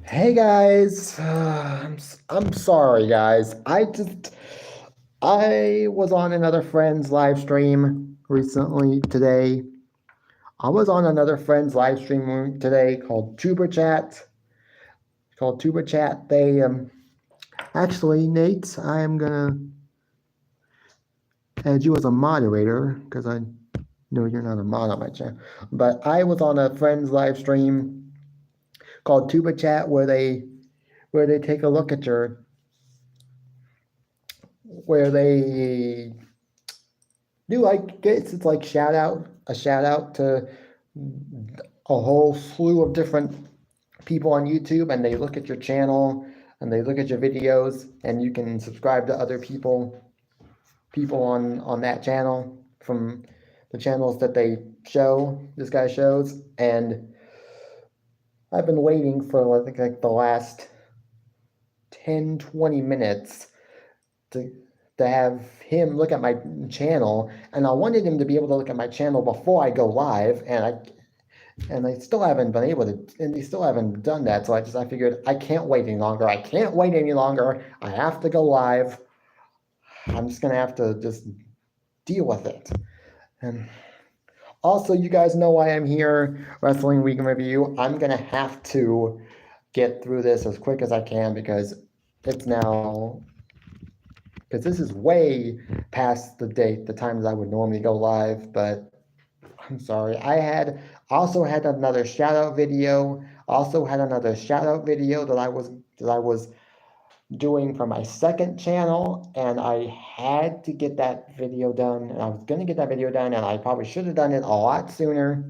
Hey guys, I'm sorry guys. I was on another friend's live stream recently today. I was on another friend's live stream today called Tuber Chat. Called Tuber Chat. They actually Nate, I am gonna add you as a moderator because I know you're not a mod on my channel. But I was on a friend's live stream called Tuber Chat where they take a look at your where they do like it's like shout out to a whole slew of different people on YouTube, and they look at your channel and they look at your videos, and you can subscribe to other people on that channel from the channels that this guy shows. And I've been waiting for I think like the last 10-20 minutes to have him look at my channel, and I wanted him to be able to look at my channel before I go live, and they still haven't been able to, and they still haven't done that. So I figured I can't wait any longer. I can't wait any longer. I have to go live. I'm just gonna have to just deal with it. And also, you guys know why I'm here, Wrestling Week in Review. I'm gonna have to get through this as quick as I can because it's now because this is way past the times I would normally go live. But I'm sorry. Also had another shout out video. That I was doing for my second channel, and I had to get that video done. And I was gonna get that video done, and I probably should have done it a lot sooner.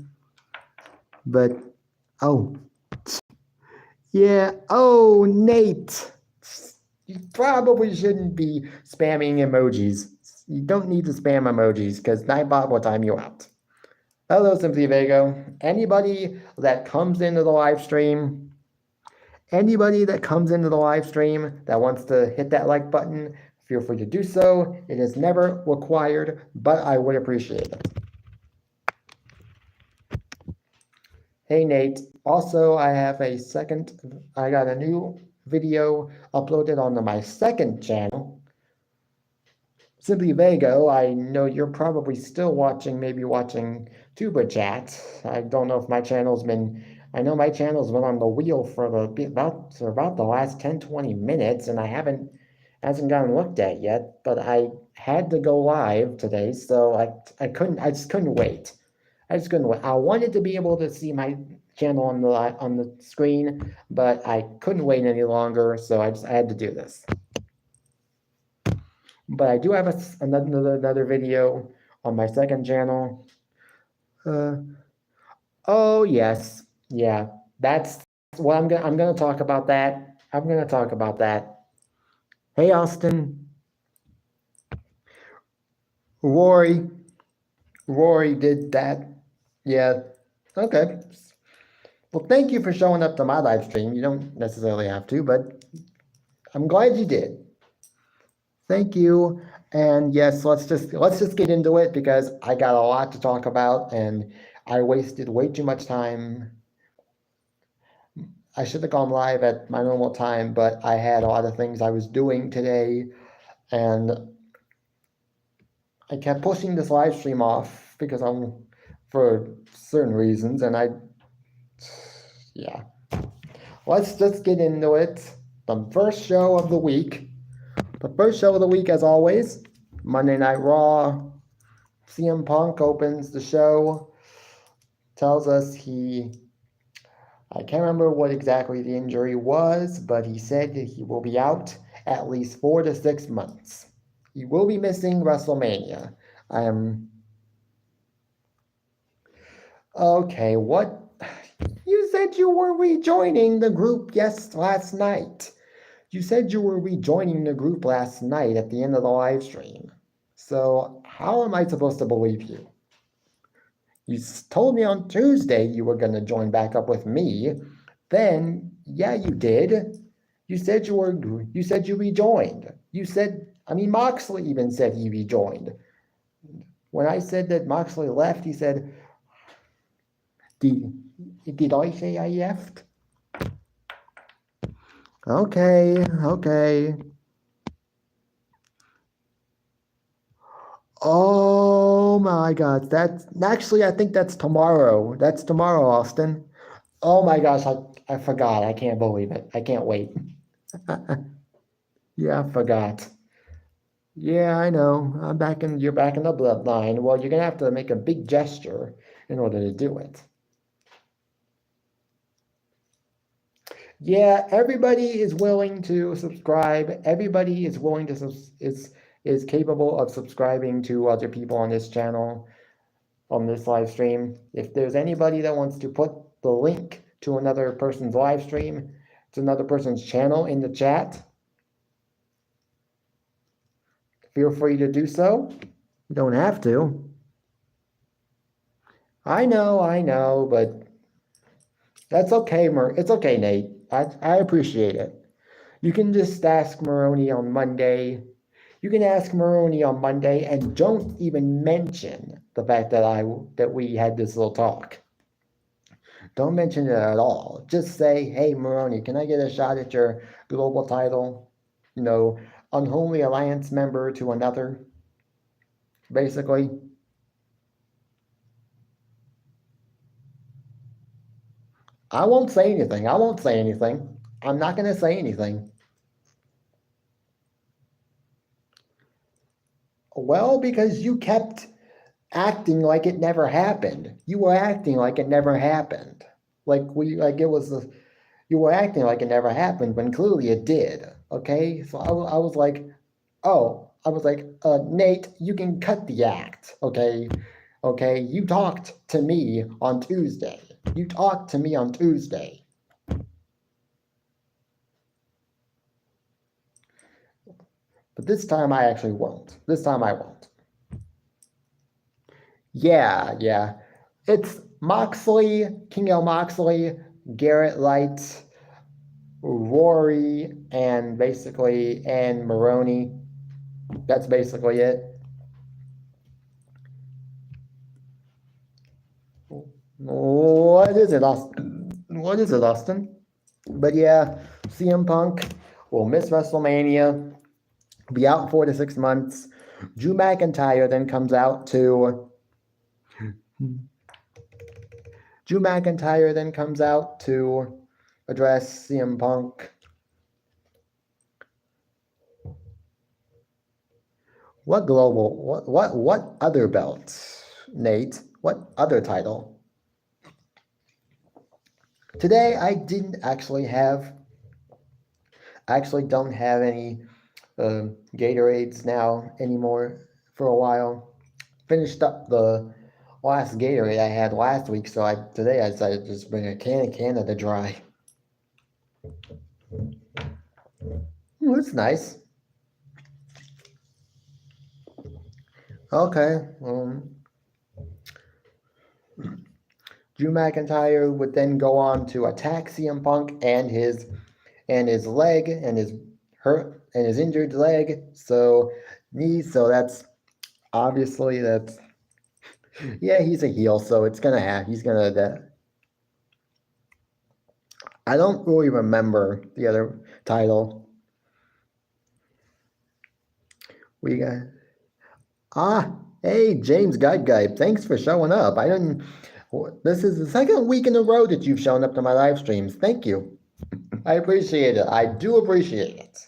But oh yeah, oh Nate, you probably shouldn't be spamming emojis. You don't need to spam emojis because Nightbot will time you out. Hello, Simply Vago. Anybody that comes into the live stream that wants to hit that like button, feel free to do so. It is never required, but I would appreciate it. Hey, Nate. Also, I got a new video uploaded onto my second channel, Simply Vago. I know you're probably still maybe watching Tuber Chat. I don't know if I know my channel's been on the wheel for about the last 10-20 minutes, and hasn't gotten looked at yet, but I had to go live today, so I just couldn't wait. I wanted to be able to see my channel on the screen, but I couldn't wait any longer, so I had to do this. But I do have another video on my second channel. Oh yes, yeah, that's what I'm gonna talk about that. I'm gonna talk about that. Hey Austin, Rory, Rory did that. Yeah, okay. Well, thank you for showing up to my live stream. You don't necessarily have to, but I'm glad you did. Thank you. And yes, let's just get into it because I got a lot to talk about and I wasted way too much time. I should have gone live at my normal time, but I had a lot of things I was doing today, and I kept pushing this live stream off for certain reasons, and yeah. Let's just get into it. The first show of the week. The first show of the week, as always, Monday Night Raw. CM Punk opens the show, tells us I can't remember what exactly the injury was, but he said that he will be out at least 4 to 6 months. He will be missing WrestleMania. Okay, what? You said you were rejoining the group last night. You said you were rejoining the group last night at the end of the live stream. So how am I supposed to believe you? You told me on Tuesday you were going to join back up with me. Then, yeah, you did. You said you rejoined. Moxley even said he rejoined. When I said that Moxley left, he said, did I say I left? Okay, okay. Oh my God, that's actually I think that's tomorrow. That's tomorrow, Austin. Oh my gosh, I forgot. I can't believe it. I can't wait. Yeah, I forgot. Yeah, I know. You're back in the bloodline. Well, you're gonna have to make a big gesture in order to do it. Yeah, everybody is willing to subscribe. Everybody is willing to is capable of subscribing to other people on this channel, on this live stream. If there's anybody that wants to put the link to another person's live stream, to another person's channel in the chat, feel free to do so. You don't have to. I know, but that's okay, It's okay, Nate. I appreciate it. You can just ask Maroney on Monday. You can ask Maroney on Monday and don't even mention the fact that we had this little talk. Don't mention it at all. Just say, hey, Maroney, can I get a shot at your global title? You know, unholy alliance member to another, basically. I won't say anything. I won't say anything. I'm not going to say anything. Well, because you kept acting like it never happened. You were acting like it never happened. Like it was you were acting like it never happened when clearly it did. Okay, so I was like, oh, I was like, Nate, you can cut the act. Okay, okay, you talked to me on Tuesday. You talked to me on Tuesday. But this time I actually won't. This time I won't. Yeah, yeah. It's Moxley, King L. Moxley, Garrett Light, Rory, and Maroney. That's basically it. What is it, Austin? What is it, Austin? But yeah, CM Punk will miss WrestleMania, be out 4 to 6 months. Drew McIntyre then comes out to Drew McIntyre then comes out to address CM Punk. What other belts, Nate? What other title? Today I didn't actually have I actually don't have any Gatorades now anymore for a while. Finished up the last Gatorade I had last week, so today I decided to just bring a can of Canada Dry. That's nice. Okay. Drew McIntyre would then go on to attack CM Punk and his leg and his hurt and his injured leg. So knee. So that's obviously that's yeah. He's a heel, so it's gonna have. He's gonna. I don't really remember the other title. We got hey James Guy. Thanks for showing up. I didn't. This is the second week in a row that you've shown up to my live streams. Thank you. I appreciate it. I do appreciate it.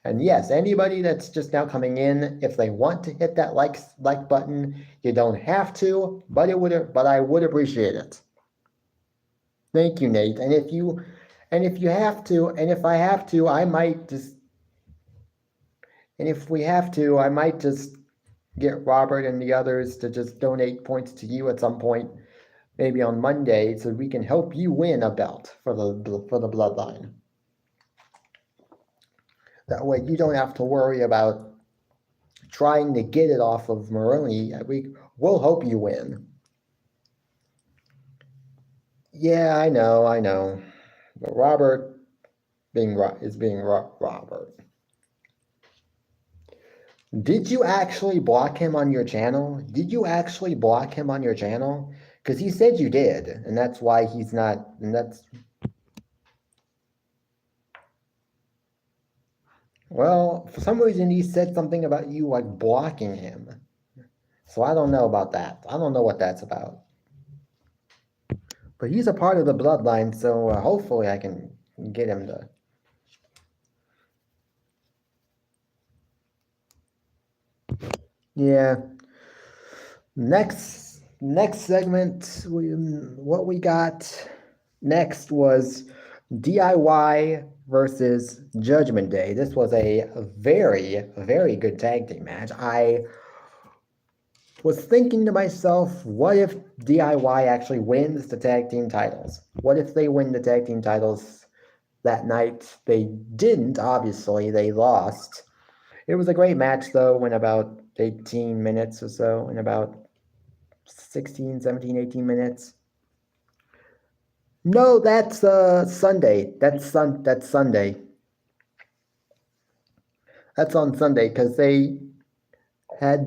And yes, anybody that's just now coming in, if they want to hit that like button, you don't have to, but I would appreciate it. Thank you, Nate. And if you have to, and if I have to, I might just and if we have to, I might just get Robert and the others to just donate points to you at some point, maybe on Monday, so we can help you win a belt for the bloodline. That way you don't have to worry about trying to get it off of Maroney. We'll help you win. Yeah, I know. But Robert is being Robert. Did you actually block him on your channel? Did you actually block him on your channel? Because he said you did, and that's why he's not, and that's... Well, for some reason he said something about you like blocking him. So I don't know about that. I don't know what that's about. But he's a part of the bloodline, so hopefully I can get him to. Yeah. Next segment, what we got next was DIY versus Judgment Day. This was a very, very good tag team match. I was thinking to myself, what if DIY actually wins the tag team titles? What if they win the tag team titles that night? They didn't, obviously, they lost. It was a great match, though, in about 18 minutes or so, in about 16, 17, 18 minutes. No, that's Sunday. That's Sunday. That's on Sunday because they had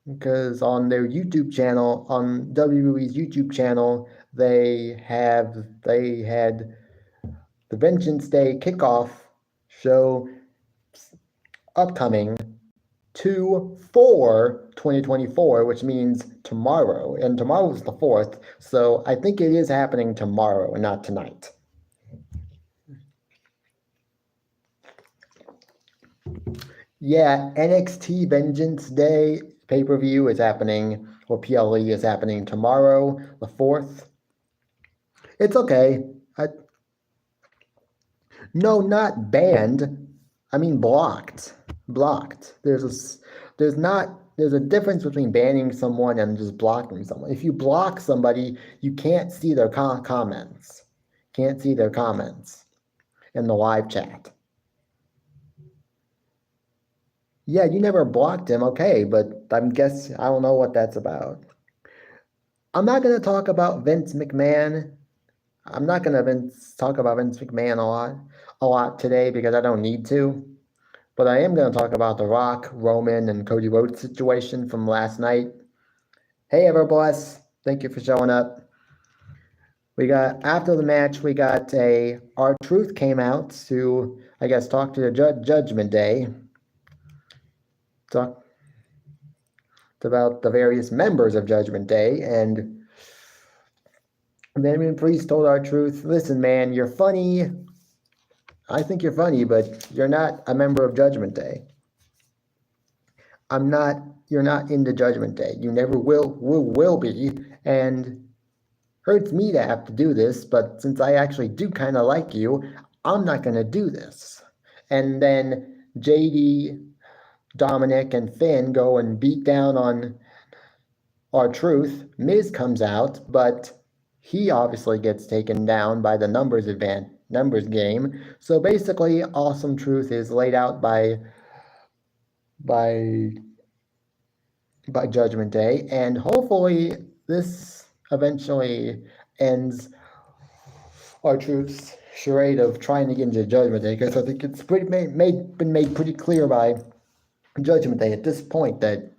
because on their YouTube channel, on WWE's YouTube channel, they had the Vengeance Day kickoff show upcoming 2/4/2024, which means tomorrow, and tomorrow is the 4th, so I think it is happening tomorrow and not tonight. Yeah, NXT Vengeance Day pay-per-view is happening, or PLE is happening tomorrow, the 4th. It's okay. No, not banned. I mean blocked. Blocked. There's a difference between banning someone and just blocking someone. If you block somebody, you can't see their comments. Can't see their comments in the live chat. Yeah, you never blocked him, okay, but I don't know what that's about. I'm not going to talk about Vince McMahon. I'm not going to talk about Vince McMahon a lot today because I don't need to. But I am going to talk about The Rock, Roman, and Cody Rhodes situation from last night. Hey, Everbless. Thank you for showing up. After the match, we got R-Truth came out to, I guess, talk to the Judgment Day. Talked about the various members of Judgment Day, and Damien Priest told R-Truth, listen, man, you're funny. I think you're funny, but you're not a member of Judgment Day. You're not in the Judgment Day. You never will be, and hurts me to have to do this, but since I actually do kind of like you, I'm not going to do this. And then JD, Dominic, and Finn go and beat down on R-Truth. Miz comes out, but he obviously gets taken down by the numbers game. So basically, Awesome Truth is laid out by Judgment Day, and hopefully this eventually ends R-Truth's charade of trying to get into Judgment Day, because I think it's been made pretty clear by Judgment Day at this point that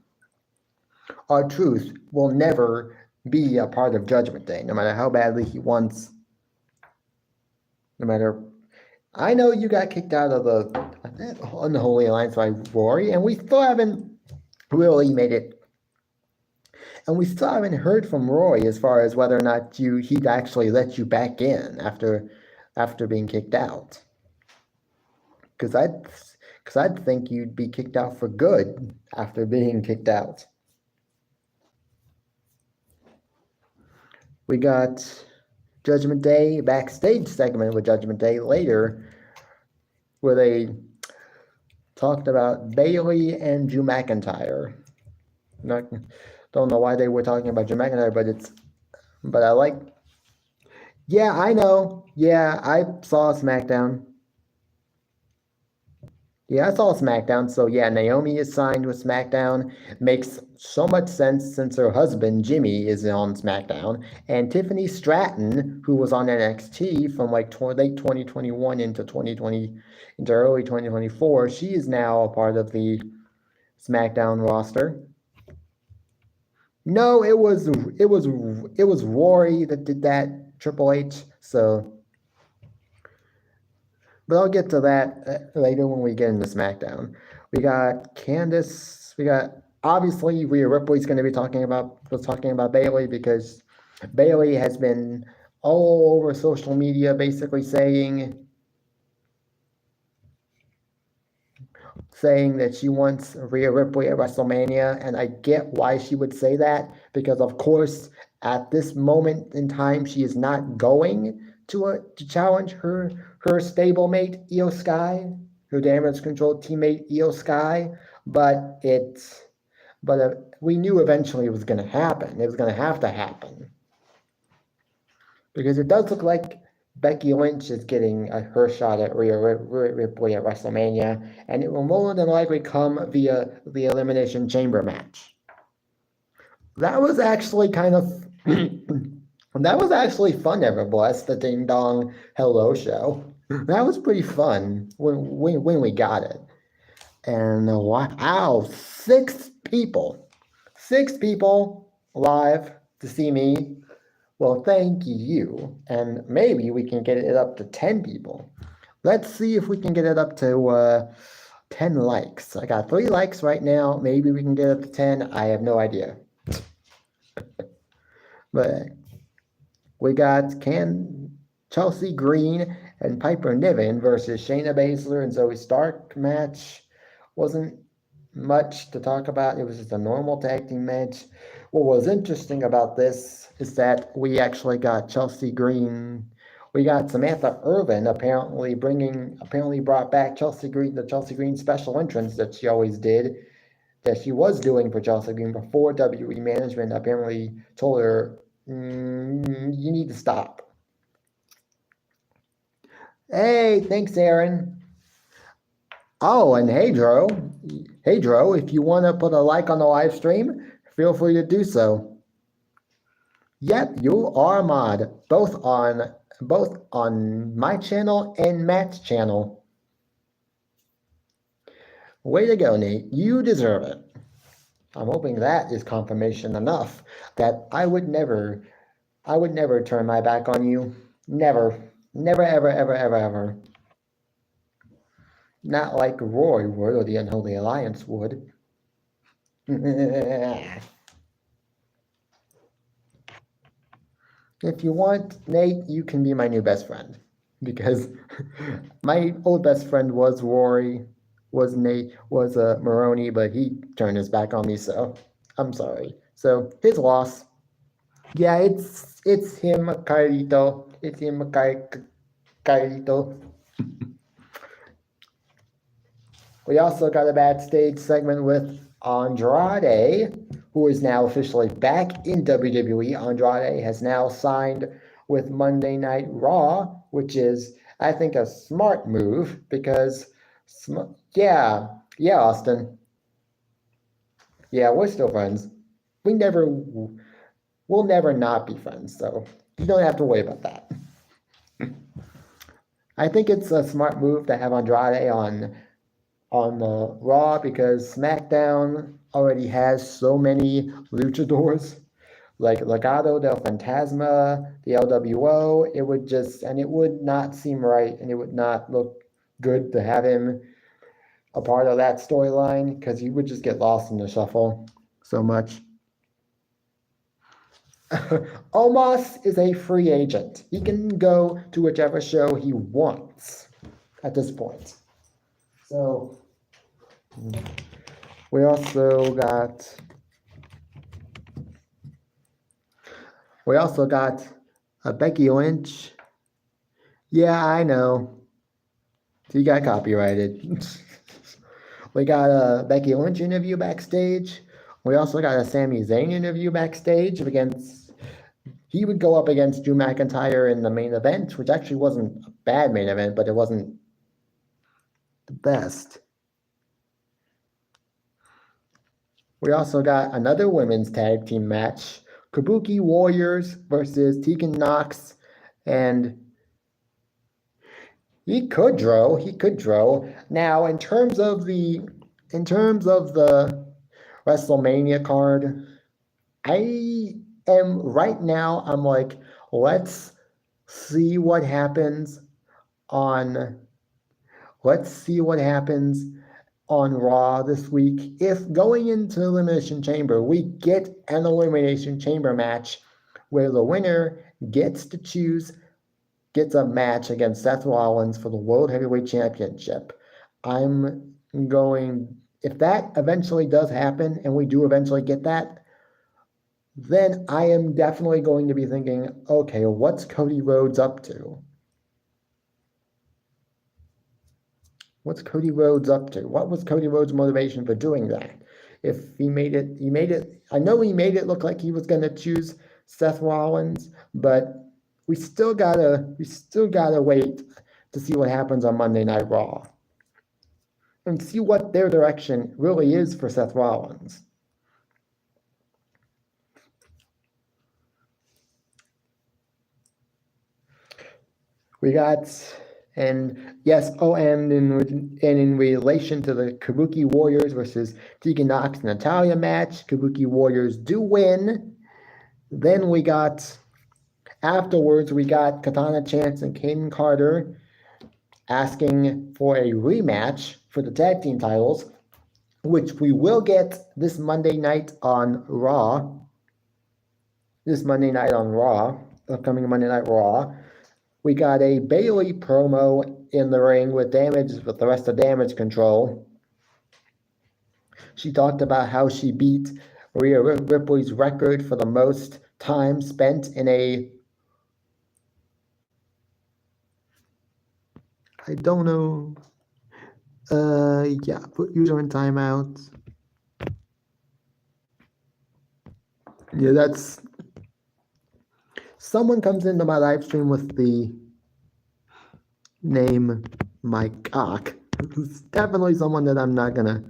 R-Truth will never be a part of Judgment Day, no matter how badly he wants. No matter, I know you got kicked out of the Unholy Alliance by Rory, and we still haven't really made it. And we still haven't heard from Roy as far as whether or not he'd actually let you back in after being kicked out. Because I'd think you'd be kicked out for good after being kicked out. We got Judgment Day backstage segment with Judgment Day later, where they talked about Bayley and Drew McIntyre. Don't know why they were talking about Drew McIntyre, but I like. Yeah, I know. Yeah, I saw SmackDown. Yeah, I saw SmackDown. So yeah, Naomi is signed with SmackDown. Makes so much sense since her husband Jimmy is on SmackDown, and Tiffany Stratton, who was on NXT from like late 2021 into early 2024, she is now a part of the SmackDown roster. No, it was Rory that did that, Triple H. So But I'll get to that later when we get into SmackDown. We got Candice. We got obviously Rhea Ripley's going to be talking about Bayley because Bayley has been all over social media basically saying that she wants Rhea Ripley at WrestleMania, and I get why she would say that because, of course, at this moment in time, she is not going to challenge her stablemate Io Sky, her Damage Control teammate Io Sky, but we knew eventually it was going to happen. It was going to have to happen because it does look like Becky Lynch is getting her shot at Rhea Ripley at WrestleMania, and it will more than likely come via the Elimination Chamber match. That was actually kind of that was actually fun. Ever bless the Ding Dong Hello Show. That was pretty fun when we got it. And wow, six people live to see me. Well, thank you. And maybe we can get it up to 10 people. Let's see if we can get it up to 10 likes. I got 3 likes right now. Maybe we can get it up to 10. I have no idea. But we got Chelsea Green and Piper Niven versus Shayna Baszler and Zoe Stark match. Wasn't much to talk about. It was just a normal tag team match. What was interesting about this is that we actually got Chelsea Green. We got Samantha Irvin apparently brought back Chelsea Green, the Chelsea Green special entrance that she always did, that she was doing for Chelsea Green before WWE management apparently told her, you need to stop. Hey, thanks, Aaron. Oh, and hey, Dro, if you want to put a like on the live stream, feel free to do so. Yep, you are a mod, both on my channel and Matt's channel. Way to go, Nate. You deserve it. I'm hoping that is confirmation enough that I would never turn my back on you. Never, ever. Not like Roy would or the Unholy Alliance would. If you want, Nate, you can be my new best friend. Because my old best friend was Rory, was Nate, was Maroney, but he turned his back on me, so I'm sorry. So his loss. Yeah, it's him, Carlito. It's him, Carlito. We also got a backstage segment with Andrade, who is now officially back in WWE. Andrade has now signed with Monday Night Raw, which is, I think, a smart move because, yeah, Austin. Yeah, we're still friends. We'll never not be friends, so you don't have to worry about that. I think it's a smart move to have Andrade on Raw because SmackDown already has so many luchadors like Legado del Fantasma, the LWO. It would not seem right, and it would not look good to have him a part of that storyline because he would just get lost in the shuffle so much. Omos is a free agent. He can go to whichever show he wants at this point. So we also got Becky Lynch. Yeah, I know. He got copyrighted. We got a Becky Lynch interview backstage. We also got a Sami Zayn interview backstage he would go up against Drew McIntyre in the main event, which actually wasn't a bad main event, but it wasn't the best. We also got another women's tag team match, Kabuki Warriors versus Tegan Nox, and he could draw. Now, in terms of the WrestleMania card, I'm like, let's see what happens on let's see what happens on Raw this week. If going into Elimination Chamber, we get an Elimination Chamber match where the winner gets a match against Seth Rollins for the World Heavyweight Championship. If that eventually does happen and we do eventually get that, then I am definitely going to be thinking, okay, what's Cody Rhodes up to? What's Cody Rhodes up to? What was Cody Rhodes' motivation for doing that? If he made it, I know he made it look like he was going to choose Seth Rollins, but we still gotta wait to see what happens on Monday Night Raw and see what their direction really is for Seth Rollins. We got, and yes, and in relation to the Kabuki Warriors versus Tegan Nox and Natalya match, Kabuki Warriors do win. Then afterwards, we got Katana Chance and Kaden Carter asking for a rematch for the tag team titles, which we will get this Monday night on Raw. Upcoming Monday Night Raw. We got a Bayley promo in the ring with the rest of Damage Control. She talked about how she beat Rhea Ripley's record for the most time spent in a, I don't know, put user in timeout. Yeah, that's, someone comes into my live stream with the name My Cock. It's definitely someone that I'm not gonna,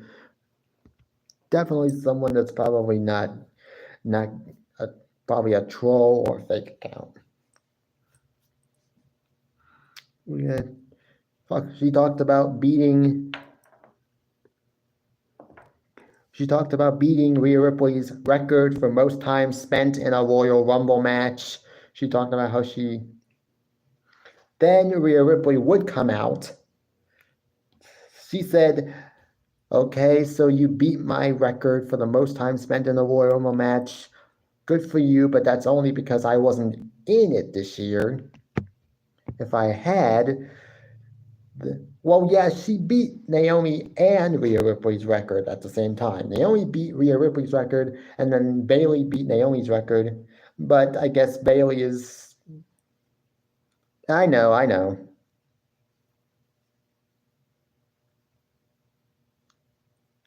definitely someone that's probably not probably a troll or fake account. She talked about beating Rhea Ripley's record for most time spent in a Royal Rumble match. She talked about how then Rhea Ripley would come out. She said, okay, so you beat my record for the most time spent in a Royal Rumble match. Good for you, but that's only because I wasn't in it this year. If I had, she beat Naomi and Rhea Ripley's record at the same time. Naomi beat Rhea Ripley's record, and then Bayley beat Naomi's record. But I guess Bayley is... I know.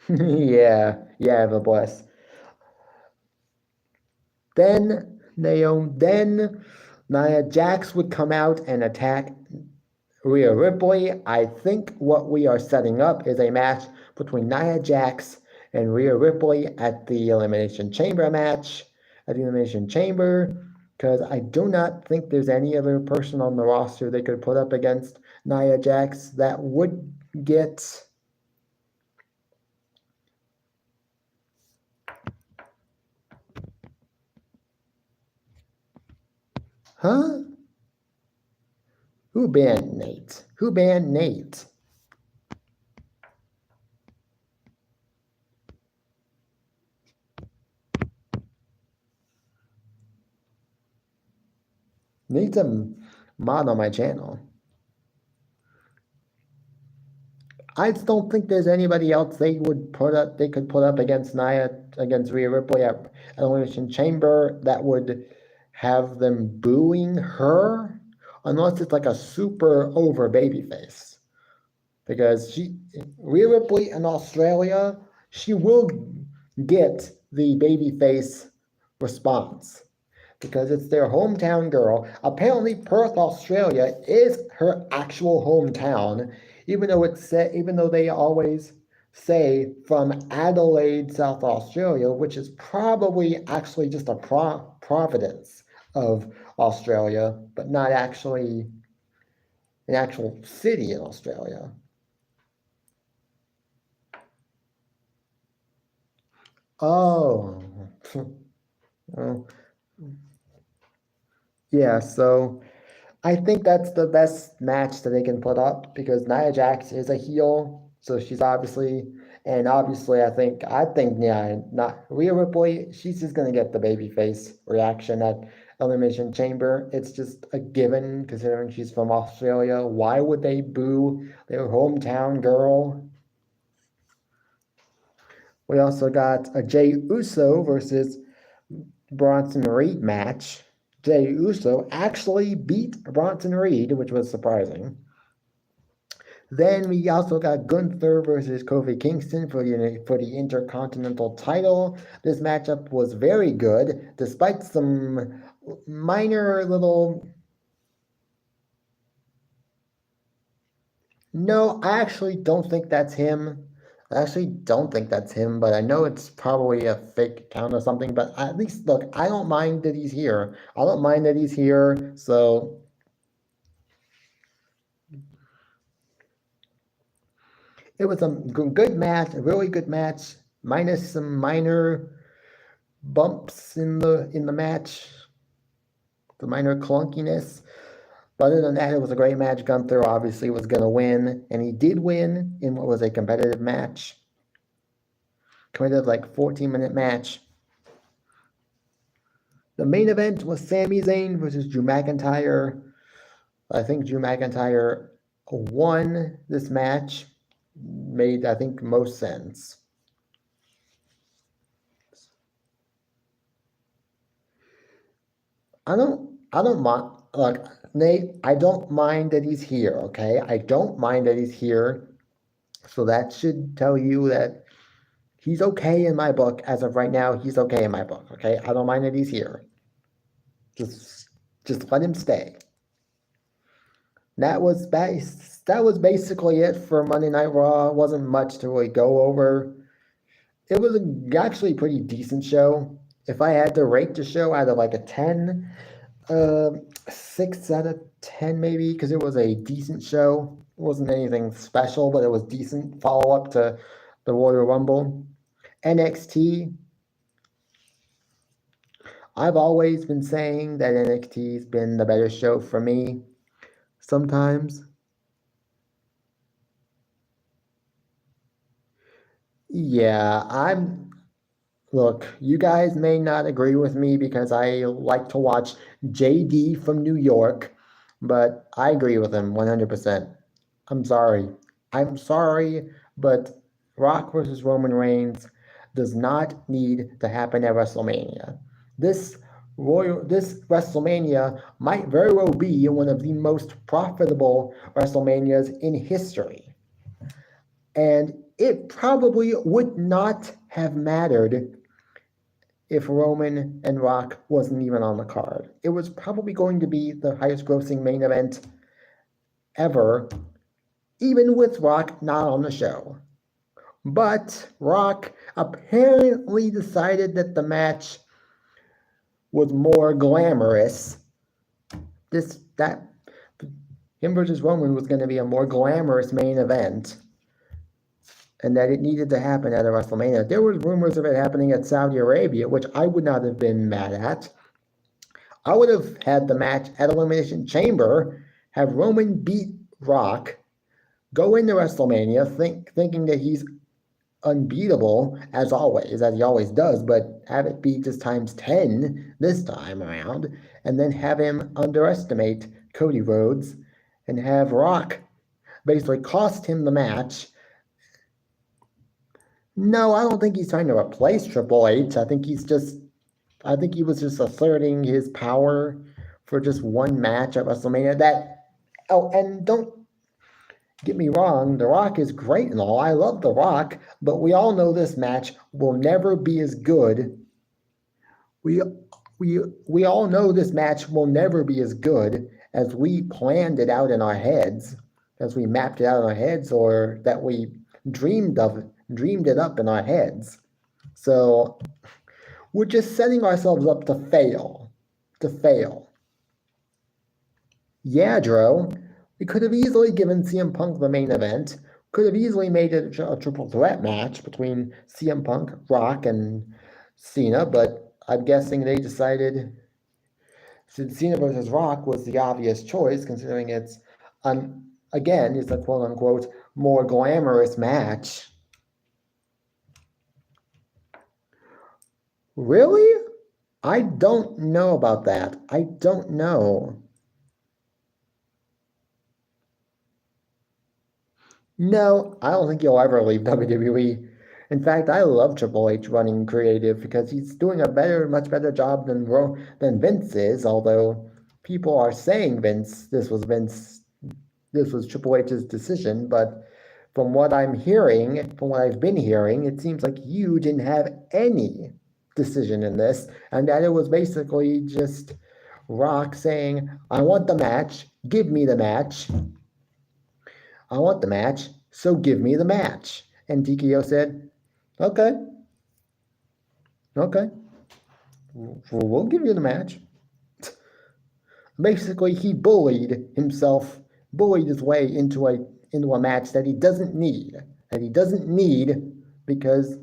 yeah, the bless. Then Nia Jax would come out and attack Rhea Ripley. I think what we are setting up is a match between Nia Jax and Rhea Ripley at the Elimination Chamber match. Because I do not think there's any other person on the roster they could put up against Nia Jax that would get... Huh? Who banned Nate? Nate's a mod on my channel. I just don't think there's anybody else they could put up against Rhea Ripley at Elimination Chamber that would have them booing her, unless it's like a super over babyface. Because Rhea Ripley in Australia, she will get the babyface response because it's their hometown girl. Apparently, Perth, Australia is her actual hometown, even though they always say from Adelaide, South Australia, which is probably actually just a province of Australia, but not actually an actual city in Australia. Oh. Yeah, so I think that's the best match that they can put up because Nia Jax is a heel, so she's obviously I think yeah, not Rhea Ripley, she's just gonna get the babyface reaction at Elimination Chamber. It's just a given considering she's from Australia. Why would they boo their hometown girl? We also got a Jey Uso versus Bronson Reed match. Jey Uso actually beat Bronson Reed, which was surprising. Then we also got Gunther versus Kofi Kingston for the Intercontinental title. This matchup was very good, despite some minor little. No, I actually don't think that's him. I actually don't think that's him, but I know it's probably a fake account or something. But at least, look, I don't mind that he's here. I don't mind that he's here. So it was a good match, a really good match, minus some minor bumps in the match, the minor clunkiness. But other than that, it was a great match. Gunther obviously was going to win, and he did win in what was a competitive match. Competitive, like 14-minute match. The main event was Sami Zayn versus Drew McIntyre. I think Drew McIntyre won this match. Made, I think, most sense. I don't mind. Look, Nate, I don't mind that he's here. Okay, I don't mind that he's here. So that should tell you that he's okay in my book. As of right now, he's okay in my book. Okay, I don't mind that he's here. Just, just let him stay. That was basically it for Monday Night Raw. It wasn't much to really go over. It was actually a pretty decent show. If I had to rate the show out of like a 10, 6 out of 10 maybe, because it was a decent show. It wasn't anything special, but it was decent follow up to the Royal Rumble. NXT, I've always been saying that NXT's been the better show for me. Sometimes. Yeah, look, you guys may not agree with me because I like to watch JD from New York, but I agree with him 100%. I'm sorry. I'm sorry, but Rock versus Roman Reigns does not need to happen at WrestleMania. This WrestleMania might very well be one of the most profitable WrestleManias in history. And it probably would not have mattered if Roman and Rock wasn't even on the card. It was probably going to be the highest grossing main event ever, even with Rock not on the show. But Rock apparently decided that the match was more glamorous. Him versus Roman was going to be a more glamorous main event, and that it needed to happen at a WrestleMania. There were rumors of it happening at Saudi Arabia, which I would not have been mad at. I would have had the match at Elimination Chamber, have Roman beat Rock, go into WrestleMania thinking that he's unbeatable as always, as he always does, but have it be just times 10 this time around, and then have him underestimate Cody Rhodes and have Rock basically cost him the match. No, I don't think he's trying to replace Triple H. I think he was just asserting his power for just one match at WrestleMania. And don't get me wrong, The Rock is great and all. I love The Rock, but we all know this match will never be as good. We all know this match will never be as good as we planned it out in our heads, as we mapped it out in our heads, or that we dreamed it up in our heads. So we're just setting ourselves up to fail. Yeah, Dro, we could have easily given CM Punk the main event. Could have easily made it a triple threat match between CM Punk, Rock, and Cena, but I'm guessing they decided Since Cena versus Rock was the obvious choice, considering again, it's a quote unquote more glamorous match. Really? I don't know about that. I don't know. No, I don't think he'll ever leave WWE. In fact, I love Triple H running creative because he's doing a much better job than Vince is. Although people are saying this was Triple H's decision, but from what I've been hearing, it seems like you didn't have any decision in this, and that it was basically just Rock saying, "I want the match, give me the match." I want the match, so give me the match. And TKO said, okay, okay, we'll give you the match. Basically, he bullied his way into a match that he doesn't need. Because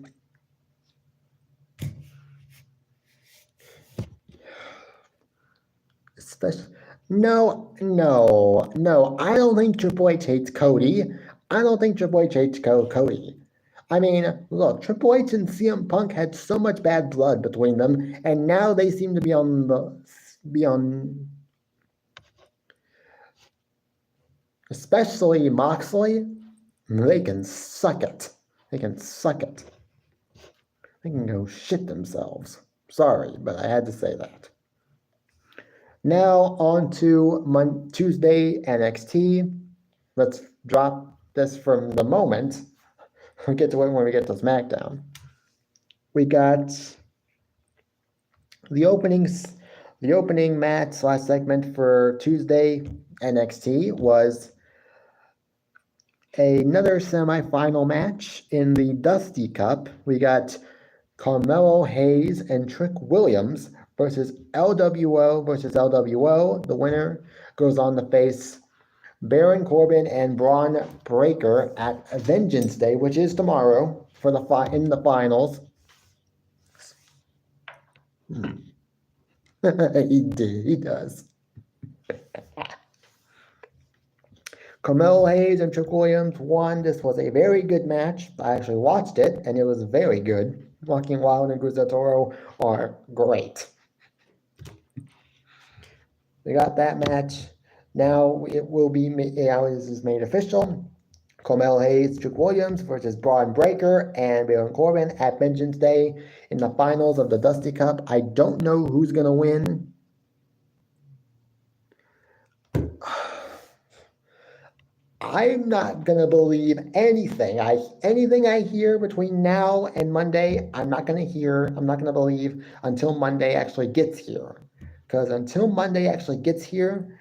especially no. I don't think Triple H hates Cody. I don't think Triple H hates Cody. I mean, look, Triple H and CM Punk had so much bad blood between them, and now they seem to be on especially Moxley. They can suck it. They can suck it. They can go shit themselves. Sorry, but I had to say that. Now on to Tuesday NXT. Let's drop this from the moment. We'll get to it when we get to SmackDown. We got the opening match / segment for Tuesday NXT was another semifinal match in the Dusty Cup. We got Carmelo Hayes and Trick Williams versus LWO versus LWO. The winner goes on to face Baron Corbin and Braun Breaker at Vengeance Day, which is tomorrow in the finals. He does. Carmelo Hayes and Trick Williams won. This was a very good match. I actually watched it, and it was very good. Joaquin Wilde and Cruz del Toro are great. We got that match. Now it will be, this is made official. Carmelo Hayes, Trick Williams versus Braun Breaker and Baron Corbin at Vengeance Day in the finals of the Dusty Cup. I don't know who's going to win. I'm not going to believe anything. Anything I hear between now and Monday, I'm not going to believe until Monday actually gets here. Because until Monday actually gets here,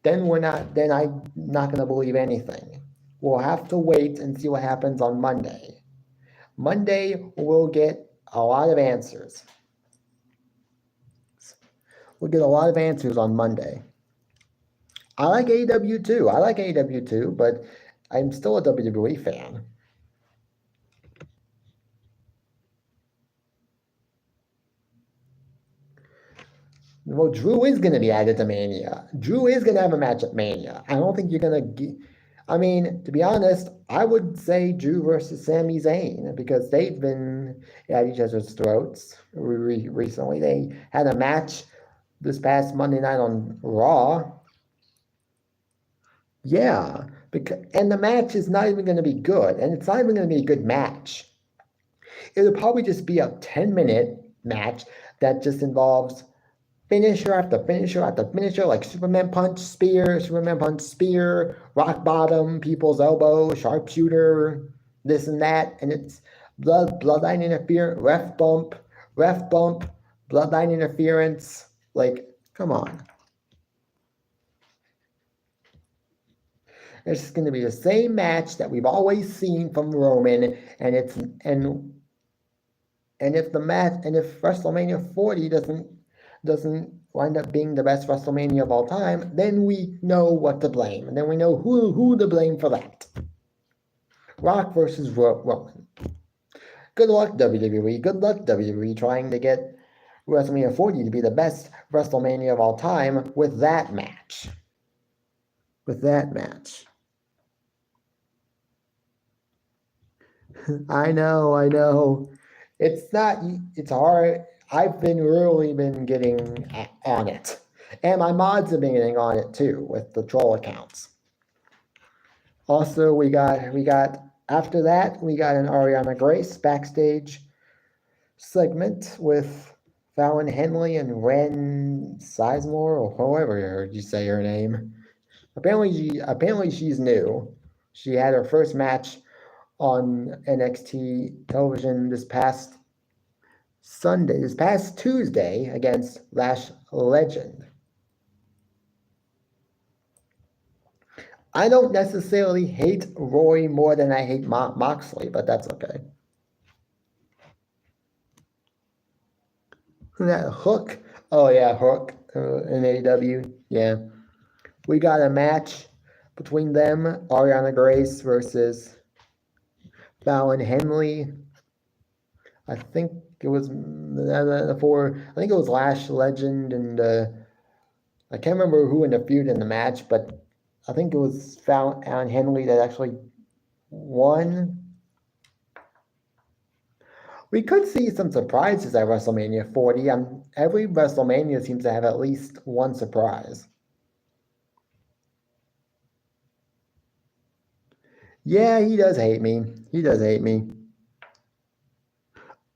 then I'm not going to believe anything. We'll have to wait and see what happens on Monday. Monday, we'll get a lot of answers. We'll get a lot of answers on Monday. I like AEW too, but I'm still a WWE fan. Well, Drew is going to be added to Mania. Drew is going to have a match at Mania. I don't think you're going to... I mean, to be honest, I would say Drew versus Sami Zayn because they've been at each other's throats recently. They had a match this past Monday night on Raw. Yeah, and the match is not even going to be good, and it's not even going to be a good match. It'll probably just be a 10-minute match that just involves finisher after finisher after finisher, like Superman punch, spear, rock bottom, people's elbow, sharpshooter, this and that, and it's bloodline interference, ref bump, bloodline interference. Like, come on. It's just going to be the same match that we've always seen from Roman, and if WrestleMania 40 doesn't wind up being the best WrestleMania of all time, then we know what to blame, and then we know who to blame for that. Rock versus Roman. Good luck WWE. Good luck WWE trying to get WrestleMania 40 to be the best WrestleMania of all time with that match. I know. It's hard. I've really been getting on it. And my mods have been getting on it too with the troll accounts. Also, we got after that, we got an Ariana Grace backstage segment with Fallon Henley and Ren Sizemore, or however I heard you say her name. Apparently she's new. She had her first match on NXT television this past Tuesday against Lash Legend. I don't necessarily hate Roy more than I hate Moxley, but that's okay. That Hook. Oh yeah, Hook in AEW. Yeah. We got a match between them, Ariana Grace versus Fallon Henley. I think it was Lash Legend and I can't remember who in the feud in the match, but I think it was Fallon Henley that actually won. We could see some surprises at WrestleMania 40. Every WrestleMania seems to have at least one surprise. Yeah, he does hate me.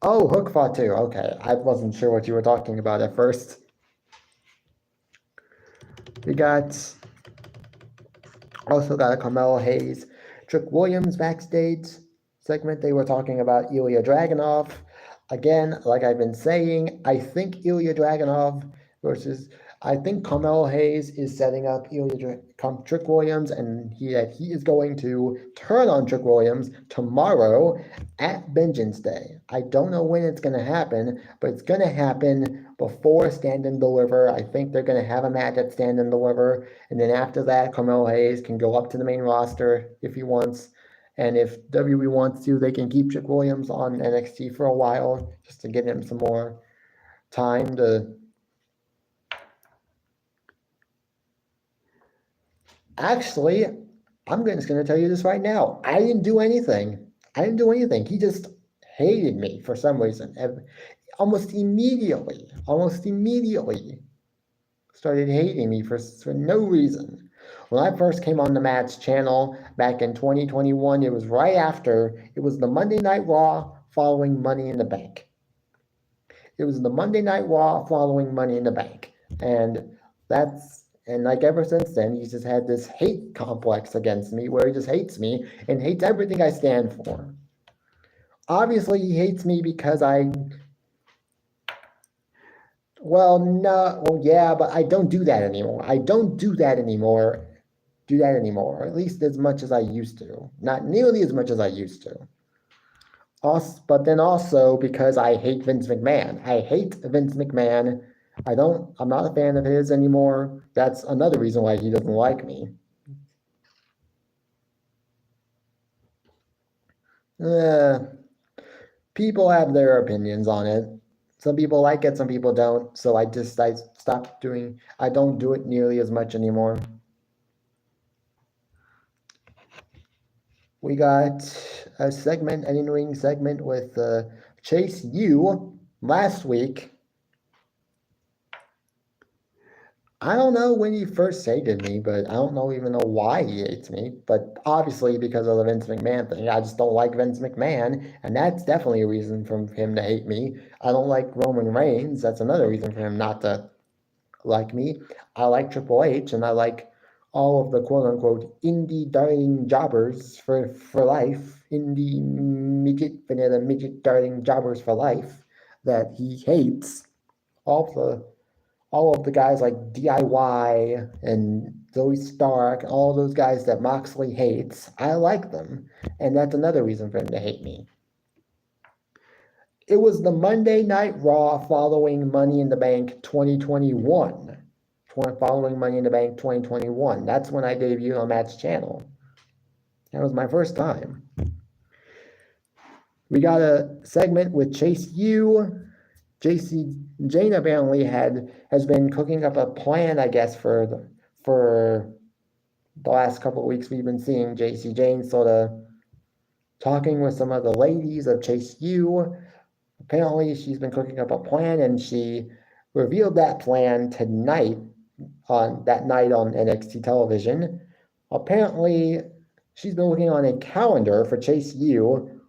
Oh, Hook fought too. Okay, I wasn't sure what you were talking about at first. We also got a Carmelo Hayes, Trick Williams backstage segment. They were talking about Ilya Dragunov. Again, like I've been saying, I think Ilya Dragunov I think Carmelo Hayes is setting up Trick Williams, and he is going to turn on Trick Williams tomorrow at Vengeance Day. I don't know when it's going to happen, but it's going to happen before Stand and Deliver. I think they're going to have a match at Stand and Deliver, and then after that, Carmelo Hayes can go up to the main roster if he wants. And if WWE wants to, they can keep Trick Williams on NXT for a while just to get him some more time to. Actually, I'm just going to tell you this right now. I didn't do anything. He just hated me for some reason. Almost immediately started hating me for no reason. When I first came on the Match channel back in 2021, it was the Monday Night Raw following Money in the Bank. And like ever since then, he's just had this hate complex against me where he just hates me and hates everything I stand for. Obviously, he hates me because but I don't do that anymore. At least as much as I used to. Not nearly as much as I used to. But then also because I hate Vince McMahon. I'm not a fan of his anymore. That's another reason why he doesn't like me. People have their opinions on it. Some people like it, some people don't. So I don't do it nearly as much anymore. We got a segment, an in-ring segment with Chase U last week. I don't know when he first hated me, but I don't even know why he hates me. But obviously because of the Vince McMahon thing. I just don't like Vince McMahon, and that's definitely a reason for him to hate me. I don't like Roman Reigns. That's another reason for him not to like me. I like Triple H, and I like all of the quote-unquote indie darling jobbers for life. Indie vanilla midget darling jobbers for life that he hates. All of the guys like DIY and Zoe Stark, all those guys that Moxley hates, I like them. And that's another reason for him to hate me. It was the Monday Night Raw following Money in the Bank 2021. That's when I debuted on Matt's channel. That was my first time. We got a segment with Chase U Jane apparently has been cooking up a plan, I guess, for the last couple of weeks. We've been seeing Jane sort of talking with some of the ladies of Chase U. Apparently, she's been cooking up a plan, and she revealed that plan tonight on NXT television. Apparently, she's been looking on a calendar for Chase U,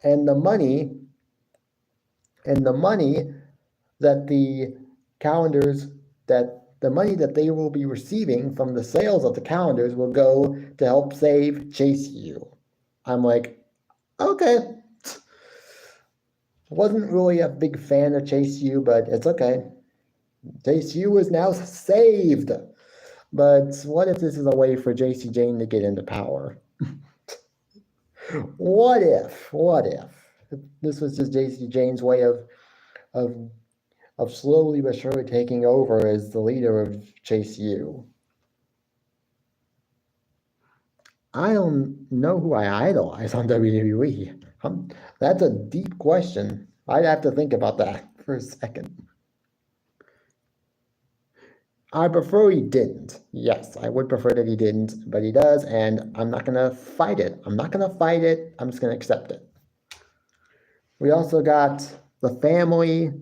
and the money that the calendars the money that they will be receiving from the sales of the calendars will go to help save Chase U. I'm like, okay. Wasn't really a big fan of Chase U, but it's okay. Chase U is now saved. But what if this is a way for JC Jane to get into power? What if this was just JC Jane's way of slowly but surely taking over as the leader of Chase U? I don't know who I idolize on WWE. That's a deep question. I'd have to think about that for a second. I prefer he didn't. Yes, I would prefer that he didn't, but he does, and I'm not going to fight it. I'm just going to accept it. We also got the family.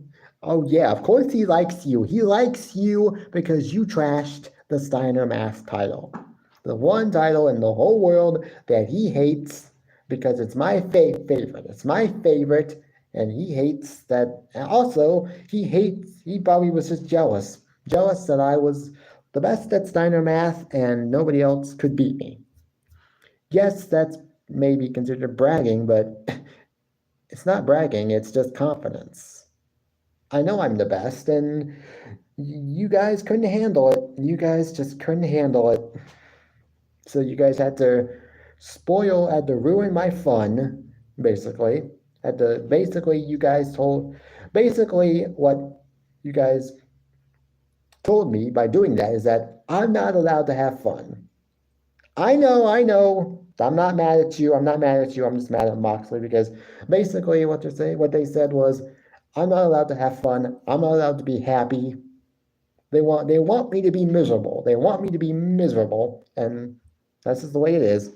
Oh, yeah, of course he likes you. He likes you because you trashed the Steiner Mask title. The one title in the whole world that he hates because it's my favorite. It's my favorite, and he hates that. And also, he probably was just jealous that I was the best at Steiner Math and nobody else could beat me. Yes, that's maybe considered bragging, but it's not bragging, it's just confidence. I know I'm the best, and you guys couldn't handle it. You guys just couldn't handle it. So you guys had to ruin my fun, basically. Basically what you guys told me by doing that is that I'm not allowed to have fun. I know. I'm not mad at you. I'm just mad at Moxley because basically what they said was, I'm not allowed to have fun. I'm not allowed to be happy. They want me to be miserable. And that's just the way it is.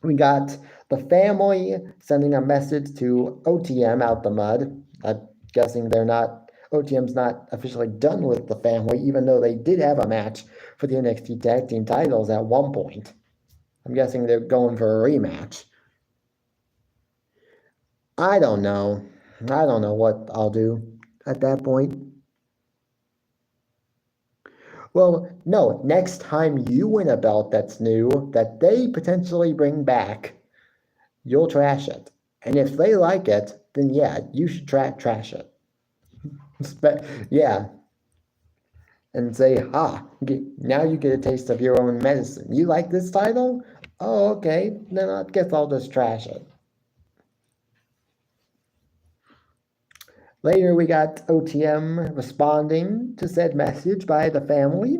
We got the family sending a message to OTM out the mud. I'm guessing OTM's not officially done with the family, even though they did have a match for the NXT Tag Team titles at one point. I'm guessing they're going for a rematch. I don't know what I'll do at that point. Well, no, next time you win a belt that's new, that they potentially bring back, you'll trash it. And if they like it, then yeah, you should trash it. Yeah. And say, now you get a taste of your own medicine. You like this title? Oh, okay, then I guess I'll just trash it. Later, we got OTM responding to said message by the family,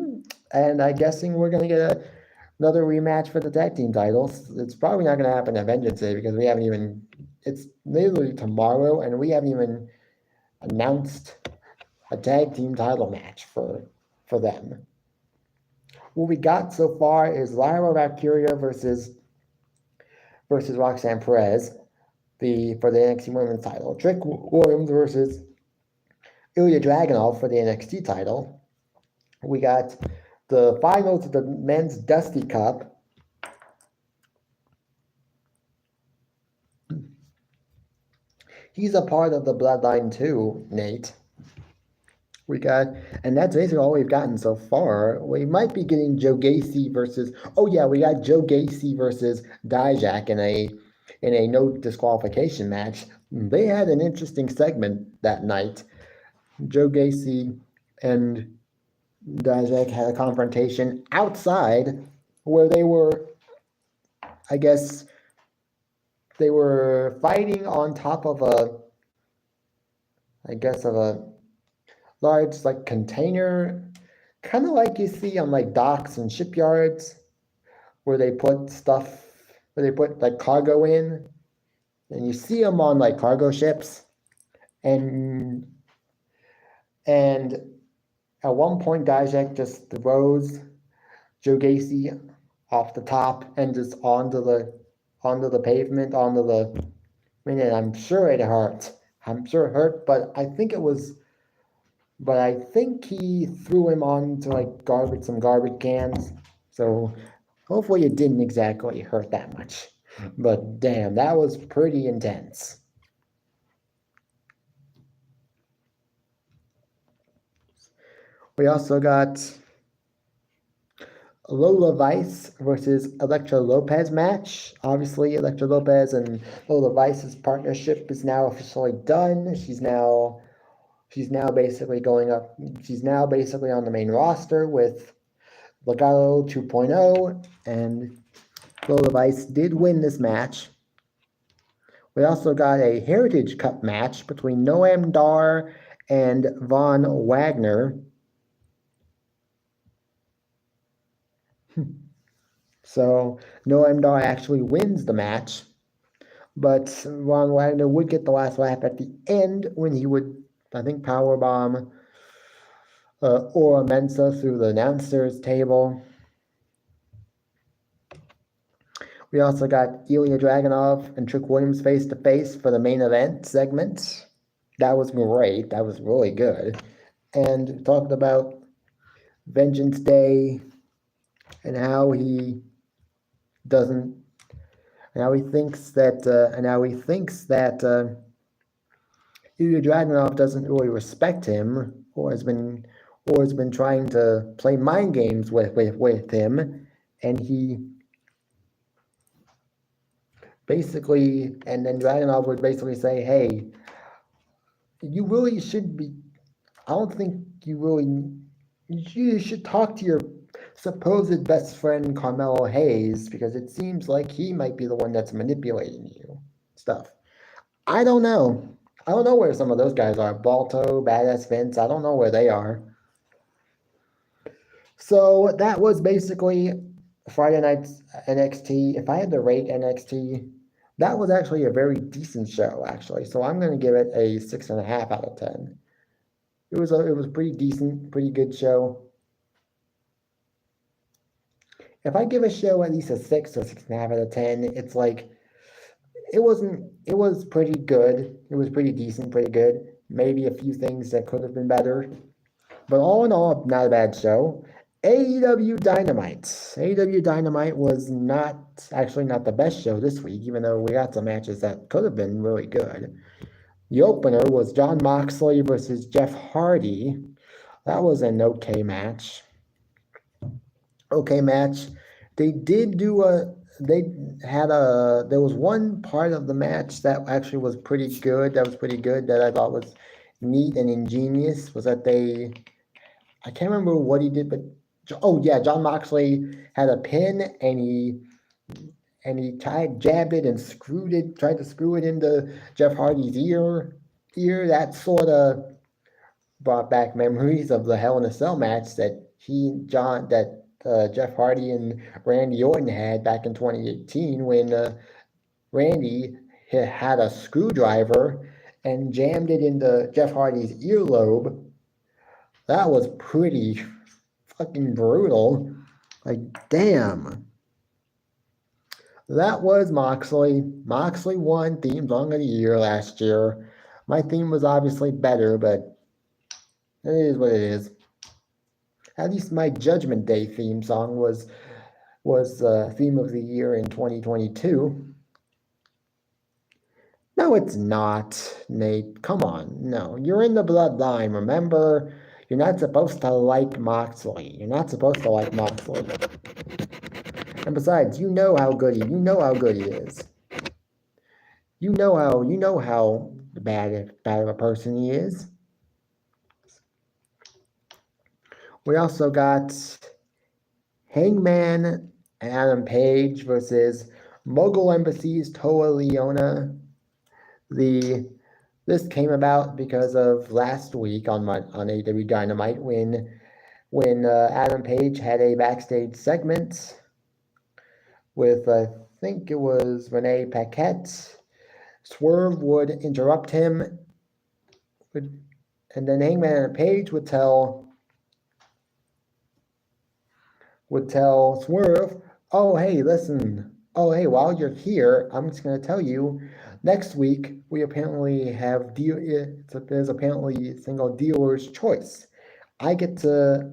and I'm guessing we're going to get another rematch for the tag team titles. It's probably not going to happen at Vengeance Day because it's literally tomorrow, and we haven't even announced a tag team title match for them. What we got so far is Lyra Valkyria versus Roxanne Perez for the NXT Women's title. Trick Williams versus Ilya Dragunov for the NXT title. We got the finals of the Men's Dusty Cup. He's a part of the Bloodline too, Nate. And that's basically all we've gotten so far. We might be getting Joe Gacy versus. Oh yeah, we got Joe Gacy versus Dijak in a no disqualification match. They had an interesting segment that night. Joe Gacy and Dijak had a confrontation outside where they were, I guess, they were fighting on top of a large container, kind of like you see on docks and shipyards where they put cargo in, and you see them on cargo ships, and And at one point, Dijak just throws Joe Gacy off the top and just onto the pavement, onto the. I mean, I'm sure it hurt. I'm sure it hurt, but I think it was. But I think he threw him onto like some garbage cans. So hopefully it didn't exactly hurt that much. But damn, that was pretty intense. We also got Lola Vice versus Elektra Lopez match. Obviously, Elektra Lopez and Lola Vice's partnership is now officially done. She's now basically going up. She's now basically on the main roster with Legado 2.0, and Lola Vice did win this match. We also got a Heritage Cup match between Noam Dar and Von Wagner. So Noam Dar actually wins the match, but Von Wagner would get the last laugh at the end when he would, I think, powerbomb Ora Mensa through the announcer's table. We also got Ilya Dragunov and Trick Williams face to face for the main event segment. That was great. That was really good. And talked about Vengeance Day and how he doesn't, and how he thinks that, Ilya Dragunov doesn't really respect him, or has been trying to play mind games with him, and he basically, and then Dragunov would basically say, hey, you really should be, I don't think you should talk to your supposed best friend Carmelo Hayes, because it seems like he might be the one that's manipulating you. Stuff. I don't know. I don't know where some of those guys are. Balto, Badass Vince, I don't know where they are. So that was basically Friday night's NXT. If I had to rate NXT, that was actually a very decent show, actually. So I'm going to give it a 6.5 out of 10. It was pretty decent, pretty good show. If I give a show at least a 6 or 6.5 out of 10, it's like it was pretty good. It was pretty decent, pretty good. Maybe a few things that could have been better. But all in all, not a bad show. AEW Dynamite. AEW Dynamite was not the best show this week, even though we got some matches that could have been really good. The opener was Jon Moxley versus Jeff Hardy. That was an okay match. They did do there was one part of the match that actually was pretty good. That I thought was neat and ingenious. Was that I can't remember what he did, but Jon Moxley had a pin and he jabbed it and tried to screw it into Jeff Hardy's ear. That sort of brought back memories of the Hell in a Cell match that Jeff Hardy and Randy Orton had back in 2018 when Randy had a screwdriver and jammed it into Jeff Hardy's earlobe. That was pretty fucking brutal. Like, damn. That was Moxley. Moxley won Theme Song of the Year last year. My theme was obviously better, but it is what it is. At least my Judgment Day theme song was theme of the year in 2022. No, it's not, Nate. Come on. No, you're in the bloodline, remember? You're not supposed to like Moxley. And besides, you know how good he is. You know how bad of a person he is. We also got Hangman Adam Page versus Mogul Embassy's Toa Leona. This came about because of last week on AEW Dynamite when Adam Page had a backstage segment with I think it was Renee Paquette. Swerve would interrupt him And then Hangman Page would tell Swerve, oh, hey, listen. Oh, hey, while you're here, I'm just going to tell you, next week we apparently have there's apparently single dealer's choice. I get to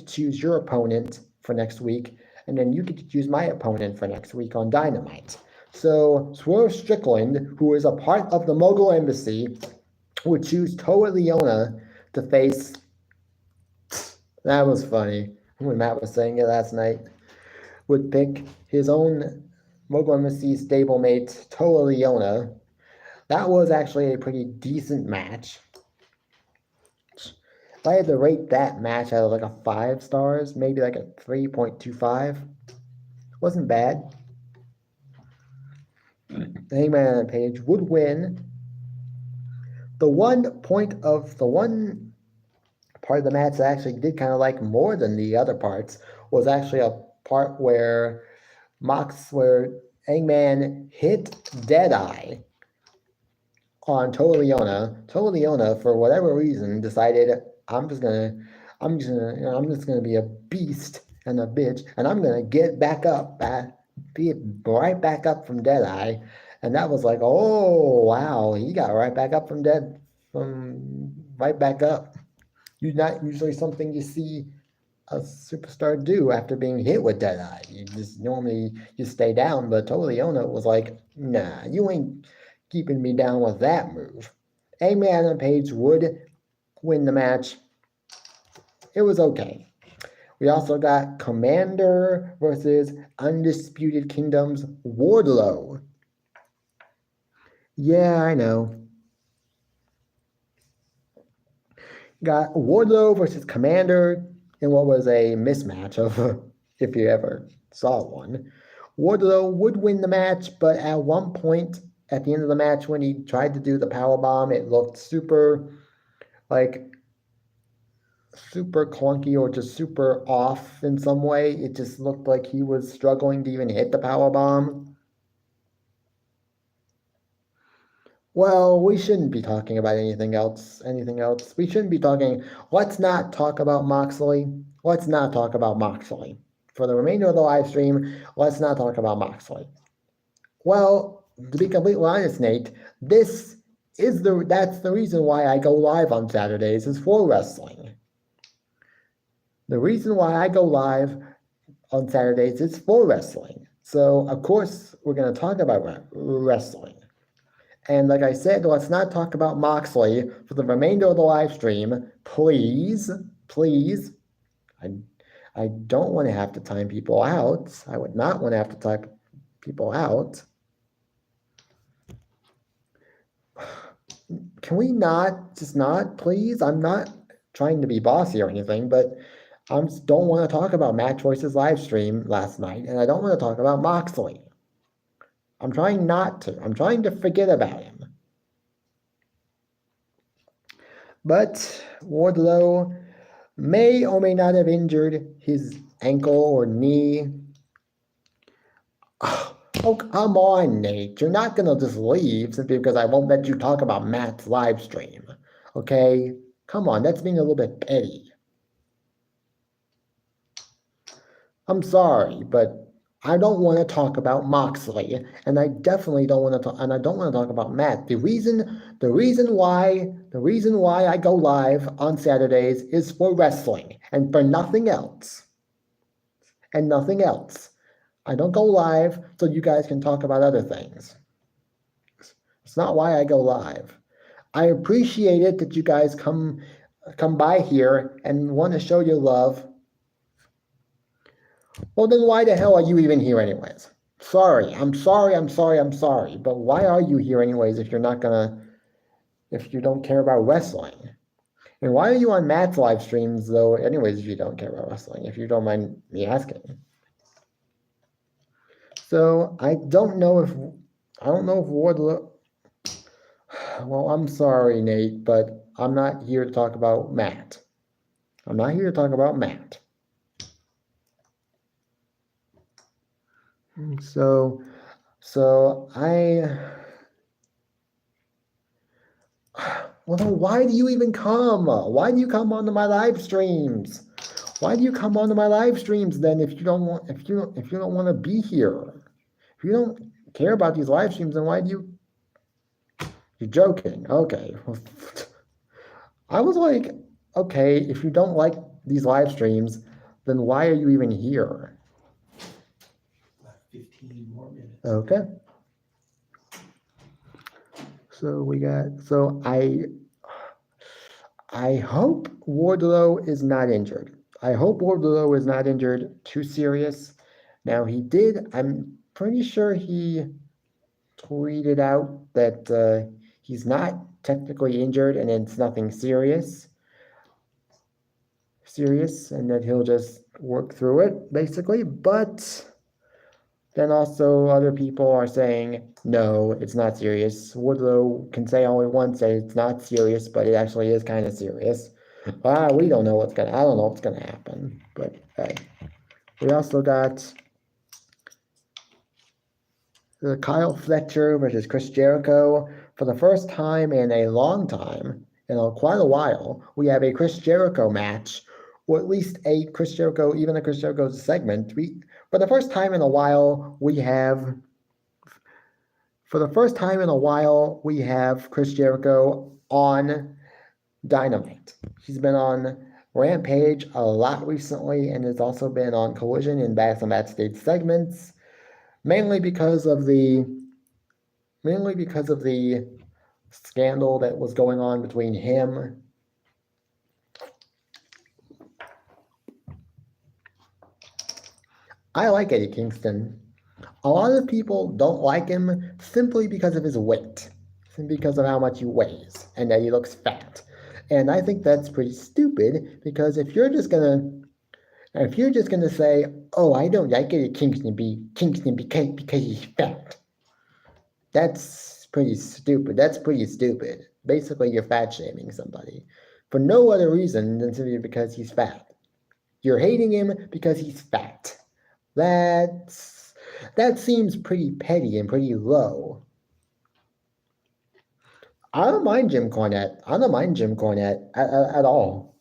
choose your opponent for next week, and then you get to choose my opponent for next week on Dynamite. So Swerve Strickland, who is a part of the Mogul Embassy, would choose Toa Leona to face. That was funny when Matt was saying it last night. Would pick his own Mogul Embassy stablemate, Toa Leona. That was actually a pretty decent match. If I had to rate that match out of like a 5 stars, maybe like a 3.25. Wasn't bad. Hangman Page would win. The one part of the match that I actually did kind of like more than the other parts was actually a part where Hangman hit Deadeye on Toa Leona. Toa Leona, for whatever reason, decided I'm just gonna be a beast and a bitch, and I'm gonna get back up, be right back up from Deadeye. And that was like, oh wow, he got right back up from right back up. Not usually something you see a superstar do after being hit with Deadeye. You just normally you stay down, but Toa Leona was like, nah, you ain't keeping me down with that move. Hangman Page would win the match. It was okay. We also got Commander versus Undisputed Kingdom's Wardlow. Yeah, I know. Got Wardlow versus Commander in what was a mismatch of if you ever saw one. Wardlow would win the match, but at one point at the end of the match when he tried to do the powerbomb, it looked super clunky or just super off in some way. It just looked like he was struggling to even hit the powerbomb. Well, we shouldn't be talking about anything else. We shouldn't be talking. Let's not talk about Moxley. Let's not talk about Moxley. For the remainder of the live stream, let's not talk about Moxley. Well, to be completely honest, Nate, that's the reason why I go live on Saturdays is for wrestling. The reason why I go live on Saturdays is for wrestling. So, of course, we're going to talk about wrestling. And like I said, let's not talk about Moxley for the remainder of the live stream. Please, please. I don't want to have to time people out. I would not want to have to type people out. Can we just not, please? I'm not trying to be bossy or anything, but I just don't want to talk about Matt Choice's live stream last night, and I don't want to talk about Moxley. I'm trying not to. I'm trying to forget about him. But Wardlow may or may not have injured his ankle or knee. Oh, come on, Nate. You're not going to just leave simply because I won't let you talk about Matt's live stream. Okay? Come on, that's being a little bit petty. I'm sorry, but I don't want to talk about Moxley, and I definitely don't want to talk, and I don't want to talk about Matt. The reason why I go live on Saturdays is for wrestling and for nothing else. And nothing else. I don't go live so you guys can talk about other things. It's not why I go live. I appreciate it that you guys come by here and want to show your love. Well, then why the hell are you even here anyways? I'm sorry. But why are you here anyways if you don't care about wrestling? And why are you on Matt's live streams though anyways if you don't care about wrestling, if you don't mind me asking? So I don't know if Wardlow. Well, I'm sorry, Nate, but I'm not here to talk about Matt. So Well, then why do you even come? Why do you come onto my live streams? Why do you come onto my live streams then if you don't want to be here? If you don't care about these live streams, then why do you? You're joking. Okay. I was like, okay, if you don't like these live streams, then why are you even here? 15 more minutes. Okay. So I hope Wardlow is not injured. I hope Wardlow is not injured too serious. Now I'm pretty sure he tweeted out that he's not technically injured and it's nothing serious, and that he'll just work through it, basically. But then also other people are saying, no, it's not serious. Wardlow can say only once that it's not serious, but it actually is kind of serious. We don't know I don't know what's gonna happen. But we also got Kyle Fletcher versus Chris Jericho. For the first time in a long time, quite a while, we have a Chris Jericho match, or at least a Chris Jericho segment. For the first time in a while, we have Chris Jericho on Dynamite. He's been on Rampage a lot recently and has also been on Collision in some backstage segments, mainly because of the scandal that was going on between him. I like Eddie Kingston. A lot of people don't like him simply because of his weight, because of how much he weighs, and that he looks fat. And I think that's pretty stupid, because if you're just gonna say, oh, I don't like Eddie Kingston because he's fat, that's pretty stupid. Basically, you're fat shaming somebody for no other reason than simply because he's fat. You're hating him because he's fat. That seems pretty petty and pretty low. I don't mind Jim Cornette. At all.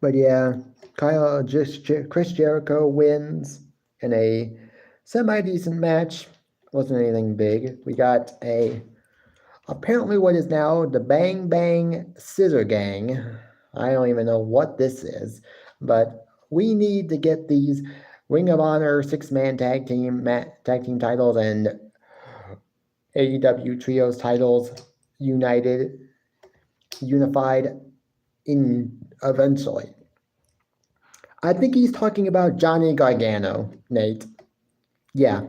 But yeah, Chris Jericho wins in a semi-decent match. Wasn't anything big. We got apparently what is now the Bang Bang Scissor Gang. I don't even know what this is, but we need to get these Ring of Honor 6-man tag team titles and AEW Trios titles unified eventually. I think he's talking about Johnny Gargano, Nate. Yeah.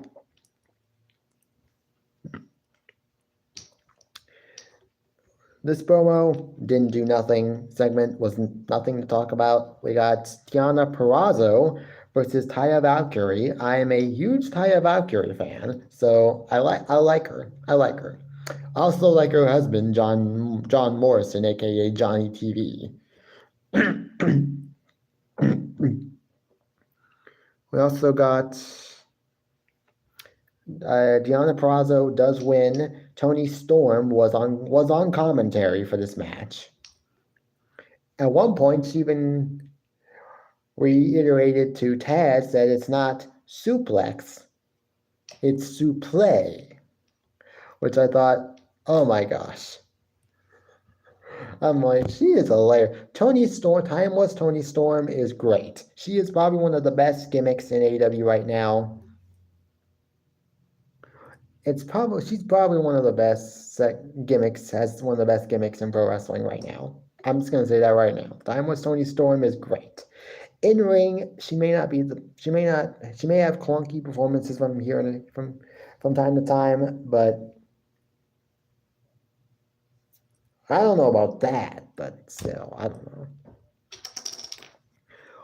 This promo didn't do nothing. Segment was nothing to talk about. We got Tiana Perazzo versus Taya Valkyrie. I am a huge Taya Valkyrie fan, so I like her. I also like her husband, John Morrison, aka Johnny TV. We also got Deonna Purrazzo does win. Toni Storm was on commentary for this match. At one point, she even reiterated to Taz that it's not suplex, it's supplay, which I thought, oh my gosh. I'm like, she is hilarious. Timeless Toni Storm is great. She is probably one of the best gimmicks in AEW right now. She's probably one of the best gimmicks, has one of the best gimmicks in pro wrestling right now. I'm just gonna say that right now. Timeless Toni Storm is great. In ring, she may have clunky performances from time to time, but I don't know about that, but still, I don't know.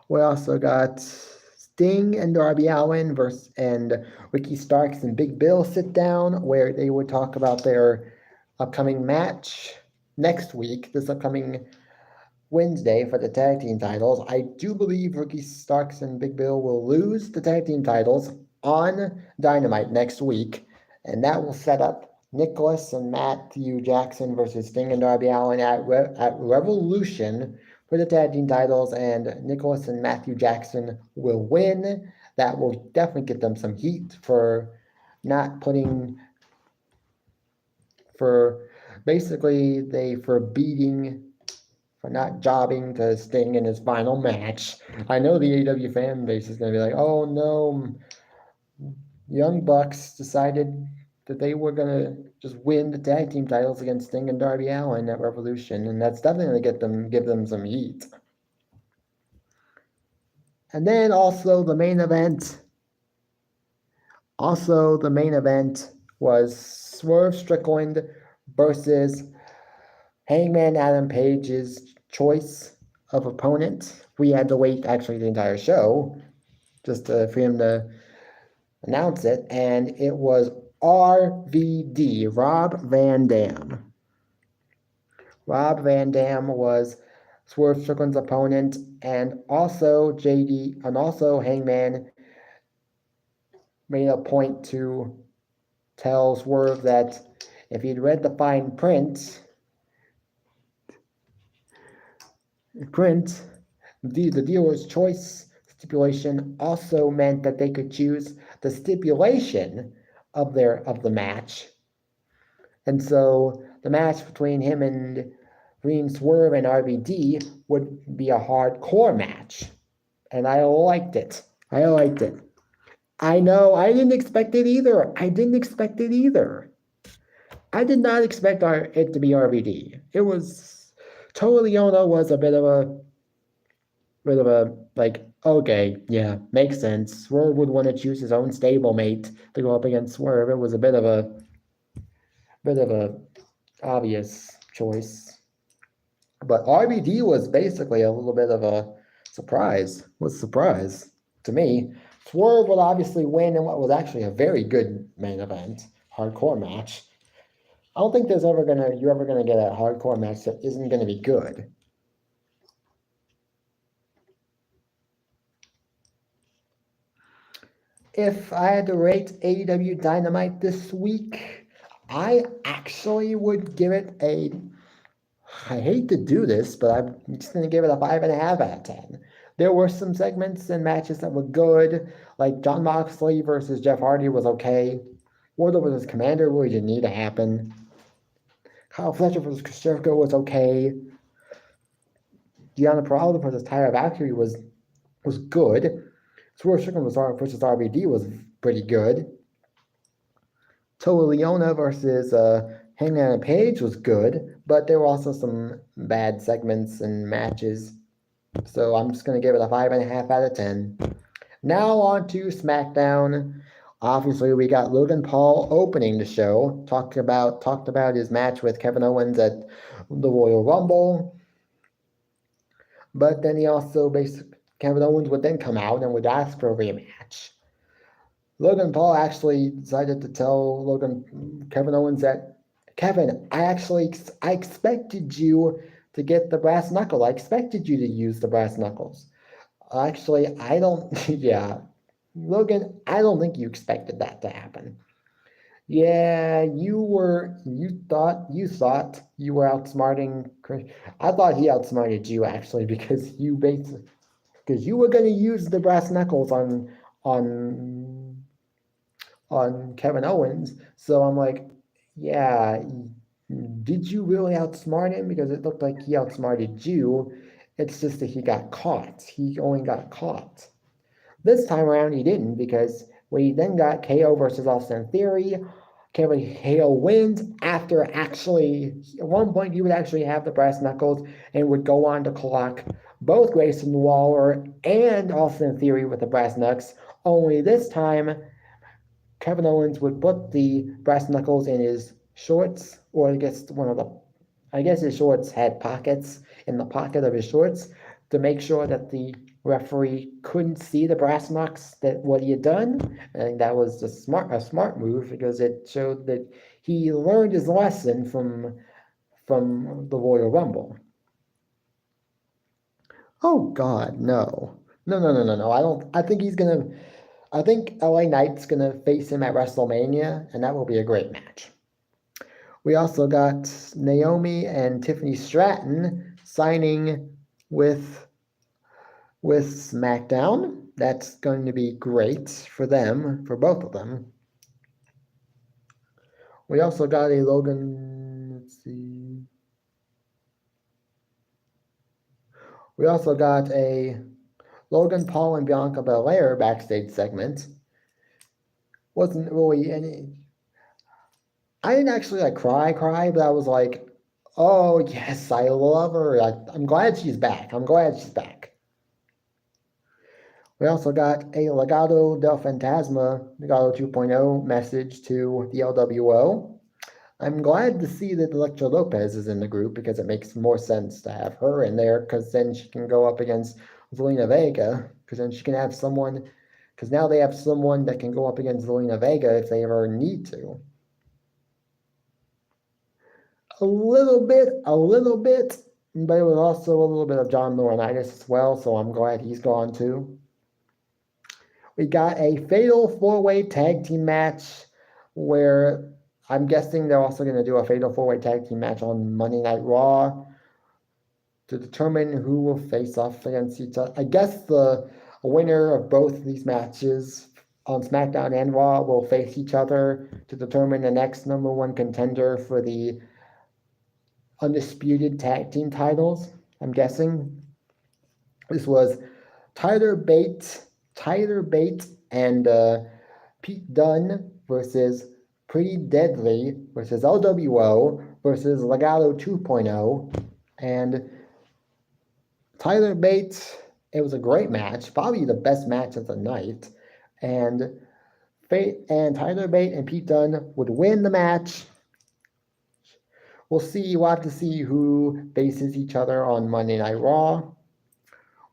We also got Sting and Darby Allin and Ricky Starks and Big Bill sit down where they would talk about their upcoming match next week, this upcoming Wednesday for the tag team titles. I do believe Ricky Starks and Big Bill will lose the tag team titles on Dynamite next week, and that will set up Nicholas and Matthew Jackson versus Sting and Darby Allin at Revolution for the tag team titles, and Nicholas and Matthew Jackson will win. That will definitely get them some heat for not putting for basically they for beating for not jobbing to Sting in his final match. I know the AEW fan base is going to be like, oh no, Young Bucks decided that they were going to just win the tag team titles against Sting and Darby Allin at Revolution, and that's definitely going to give them some heat. And then also the main event. Also, the main event was Swerve Strickland versus Hangman Adam Page's choice of opponent. We had to wait actually the entire show just for him to announce it, and it was RVD, Rob Van Dam. Rob Van Dam was Swerve Strickland's opponent, and also Hangman made a point to tell Swerve that if he'd read the fine print, the dealer's choice stipulation also meant that they could choose the stipulation of the match. And so the match between Swerve and RVD would be a hardcore match. And I liked it. I know, I didn't expect it either. I did not expect it to be RVD. It was Toa Liona was a bit of a like, okay, yeah, makes sense. Swerve would want to choose his own stablemate to go up against Swerve. It was a bit of a obvious choice. But RVD was basically a little bit of a surprise to me. Swerve would obviously win in what was actually a very good main event, hardcore match. I don't think you're ever gonna get a hardcore match that isn't gonna be good. If I had to rate AEW Dynamite this week, I actually would give it I hate to do this, but I'm just going to give it a 5.5 out of 10. There were some segments and matches that were good, like Jon Moxley versus Jeff Hardy was okay. Wardlow versus Commander really didn't need to happen. Kyle Fletcher versus Chris Jericho was okay. Deonna Purrazzo versus Tyra Valkyrie was good. Swerve Strickland versus RVD was pretty good. Toa Liona versus Hangman Page was good, but there were also some bad segments and matches. So I'm just going to give it a 5.5 out of 10. Now on to SmackDown. Obviously, we got Logan Paul opening the show. Talked about his match with Kevin Owens at the Royal Rumble. But then Kevin Owens would then come out and would ask for a rematch. Logan Paul actually decided to tell Kevin Owens that, Kevin, I expected you to get the brass knuckle. I expected you to use the brass knuckles. Actually, Logan, I don't think you expected that to happen. Yeah, you thought you were outsmarting Chris. I thought he outsmarted you actually because you were going to use the brass knuckles on Kevin Owens. So I'm like, yeah, did you really outsmart him? Because it looked like he outsmarted you. It's just that he got caught. He only got caught. This time around, he didn't, because we then got KO versus Austin Theory. KO wins after actually, at one point, he would actually have the brass knuckles and would go on to clock both Grayson Waller and Austin Theory with the brass knucks. Only this time, Kevin Owens would put the brass knuckles in his shorts, or I guess his shorts had pockets in the pocket of his shorts to make sure that the referee couldn't see the brass knucks what he had done. I think that was a smart move because it showed that he learned his lesson from the Royal Rumble. Oh God, no. I think LA Knight's gonna face him at WrestleMania, and that will be a great match. We also got Naomi and Tiffany Stratton signing with SmackDown. That's going to be great for them, for both of them. We also got a let's see. We also got a Logan Paul and Bianca Belair backstage segment. Wasn't really any. I didn't actually like cry, but I was like, oh yes, I love her. I'm glad she's back. I'm glad she's back. We also got a Legado del Fantasma, Legado 2.0 message to the LWO. I'm glad to see that Elektra Lopez is in the group because it makes more sense to have her in there because then she can go up against Zelina Vega because then she can have someone, because now they have someone that can go up against Zelina Vega if they ever need to. A little bit, but it was also a little bit of John Laurinaitis as well, so I'm glad he's gone too. We got a fatal four-way tag team match where I'm guessing they're also going to do a fatal four-way tag team match on Monday Night Raw to determine who will face off against each other. I guess the winner of both of these matches on SmackDown and Raw will face each other to determine the next number one contender for the undisputed tag team titles. I'm guessing this was Tyler Bate and Pete Dunne versus Pretty Deadly versus LWO versus Legado 2.0. And Tyler Bate, it was a great match, probably the best match of the night. And Tyler Bate and Pete Dunne would win the match. We'll have to see who faces each other on Monday Night Raw.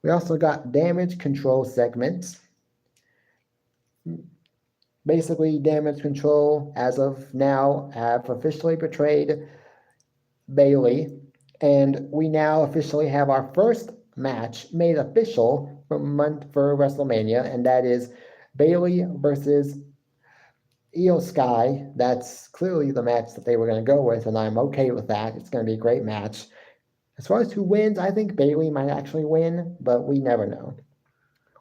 We also got Damage Control segments. Basically, Damage Control, as of now, have officially betrayed Bayley, and we now officially have our first match made official for WrestleMania, and that is Bayley versus Io Sky. That's clearly the match that they were going to go with, and I'm okay with that. It's going to be a great match. As far as who wins, I think Bayley might actually win, but we never know.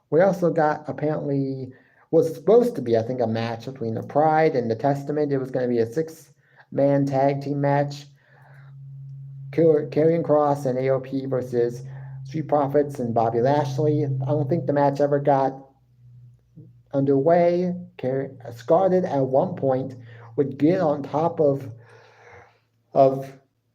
We also got, apparently, was supposed to be, I think, a match between the Pride and the Testament. It was going to be a 6-man tag team match. Karrion Kross and AOP versus Street Profits and Bobby Lashley. I don't think the match ever got underway. Scarlett at one point would get on top of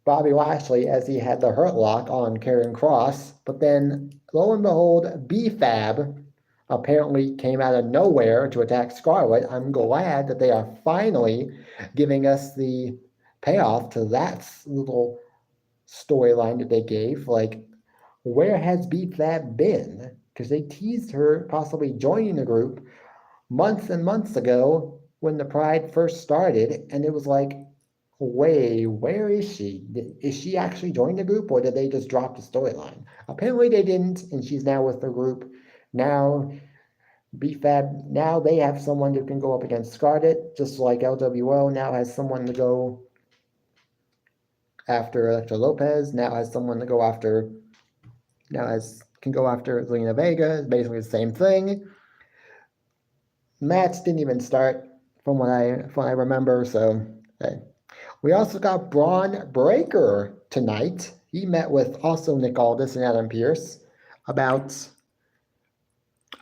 Bobby Lashley as he had the Hurt Lock on Karrion Kross, but then lo and behold, B-Fab apparently came out of nowhere to attack Scarlett. I'm glad that they are finally giving us the payoff to that little storyline that they gave. Like, where has B-Fab been? Because they teased her possibly joining the group months and months ago when the Pride first started, and it was like, wait, where is she? Is she actually joining the group, or did they just drop the storyline? Apparently they didn't, and she's now with the group. Now, B-Fab, now they have someone who can go up against Scarlett, just like LWO now has someone to go after Elektra Lopez, now has someone to go after, can go after Zelina Vega. It's basically the same thing. Match didn't even start from what I remember, so hey. We also got Braun Breaker tonight. He met with also Nick Aldis and Adam Pearce about,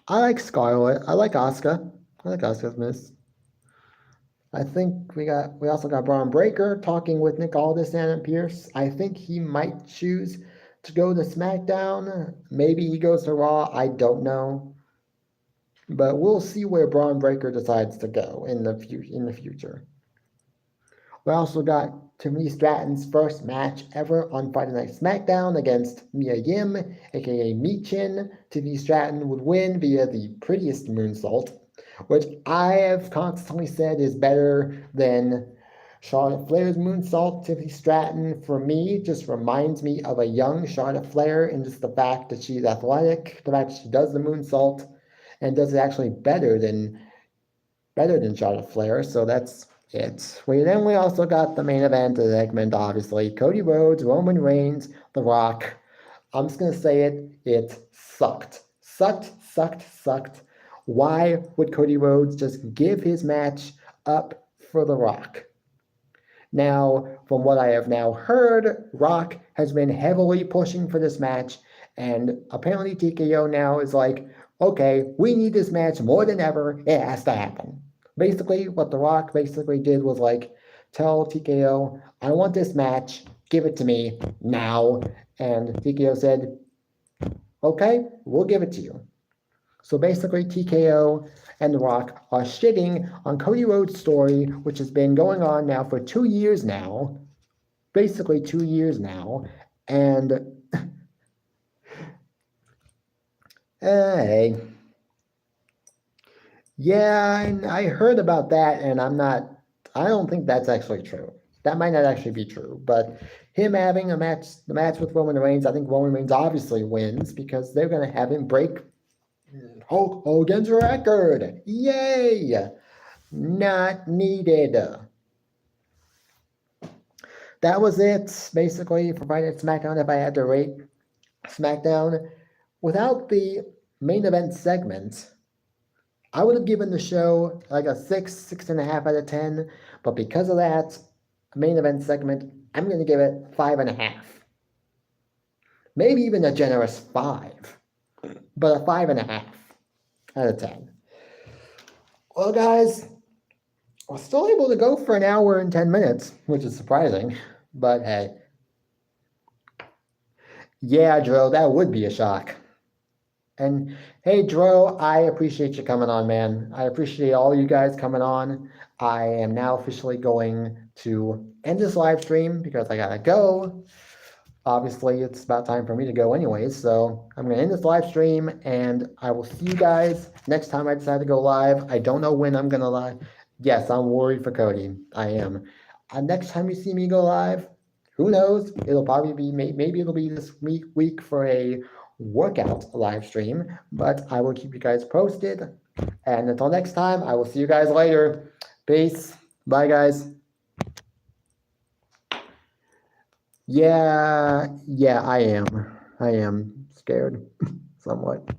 I like Scarlett. I like Asuka. I like Asuka's miss. I think we also got Braun Breaker talking with Nick Aldis and Adam Pearce. I think he might choose to go to SmackDown. Maybe he goes to Raw. I don't know. But we'll see where Braun Breaker decides to go in the future. We also got Tiffany Stratton's first match ever on Friday Night SmackDown against Mia Yim, aka Michin. Tiffany Stratton would win via the prettiest moonsault, which I have constantly said is better than Charlotte Flair's moonsault. Tiffany Stratton, for me, just reminds me of a young Charlotte Flair in just the fact that she's athletic, the fact that she does the moonsault, and does it actually better than Charlotte Flair. So that's We also got the main event segment, obviously. Cody Rhodes, Roman Reigns, The Rock. I'm just gonna say it. It sucked. Sucked. Why would Cody Rhodes just give his match up for The Rock? Now, from what I have now heard, Rock has been heavily pushing for this match, and apparently TKO now is like, okay, we need this match more than ever. It has to happen. Basically, what The Rock basically did was like, tell TKO, I want this match, give it to me now. And TKO said, okay, we'll give it to you. So basically, TKO and The Rock are shitting on Cody Rhodes' story, which has been going on now for 2 years now. Basically 2 years now. And hey, yeah, I heard about that, and I don't think that's actually true. That might not actually be true, but him having the match with Roman Reigns, I think Roman Reigns obviously wins because they're going to have him break Hulk Hogan's record. Yay! Not needed. That was it, basically, for Friday Night SmackDown. If I had to rate SmackDown without the main event segment, I would have given the show like a 6.5 out of 10. But because of that main event segment, I'm going to give it 5.5. Maybe even a generous 5. But a 5.5 out of 10. Well, guys, we're still able to go for an hour and 10 minutes, which is surprising. But hey. Yeah, Dro, that would be a shock. And hey, Dro, I appreciate you coming on, man. I appreciate all you guys coming on. I am now officially going to end this live stream because I gotta go. Obviously, it's about time for me to go anyways, so I'm going to end this live stream, and I will see you guys next time I decide to go live. I don't know when I'm going to live. Yes, I'm worried for Cody. I am. Next time you see me go live, who knows? It'll probably be, maybe it'll be this week for a workout live stream, but I will keep you guys posted. And until next time, I will see you guys later. Peace. Bye, guys. Yeah, I am. I am scared somewhat.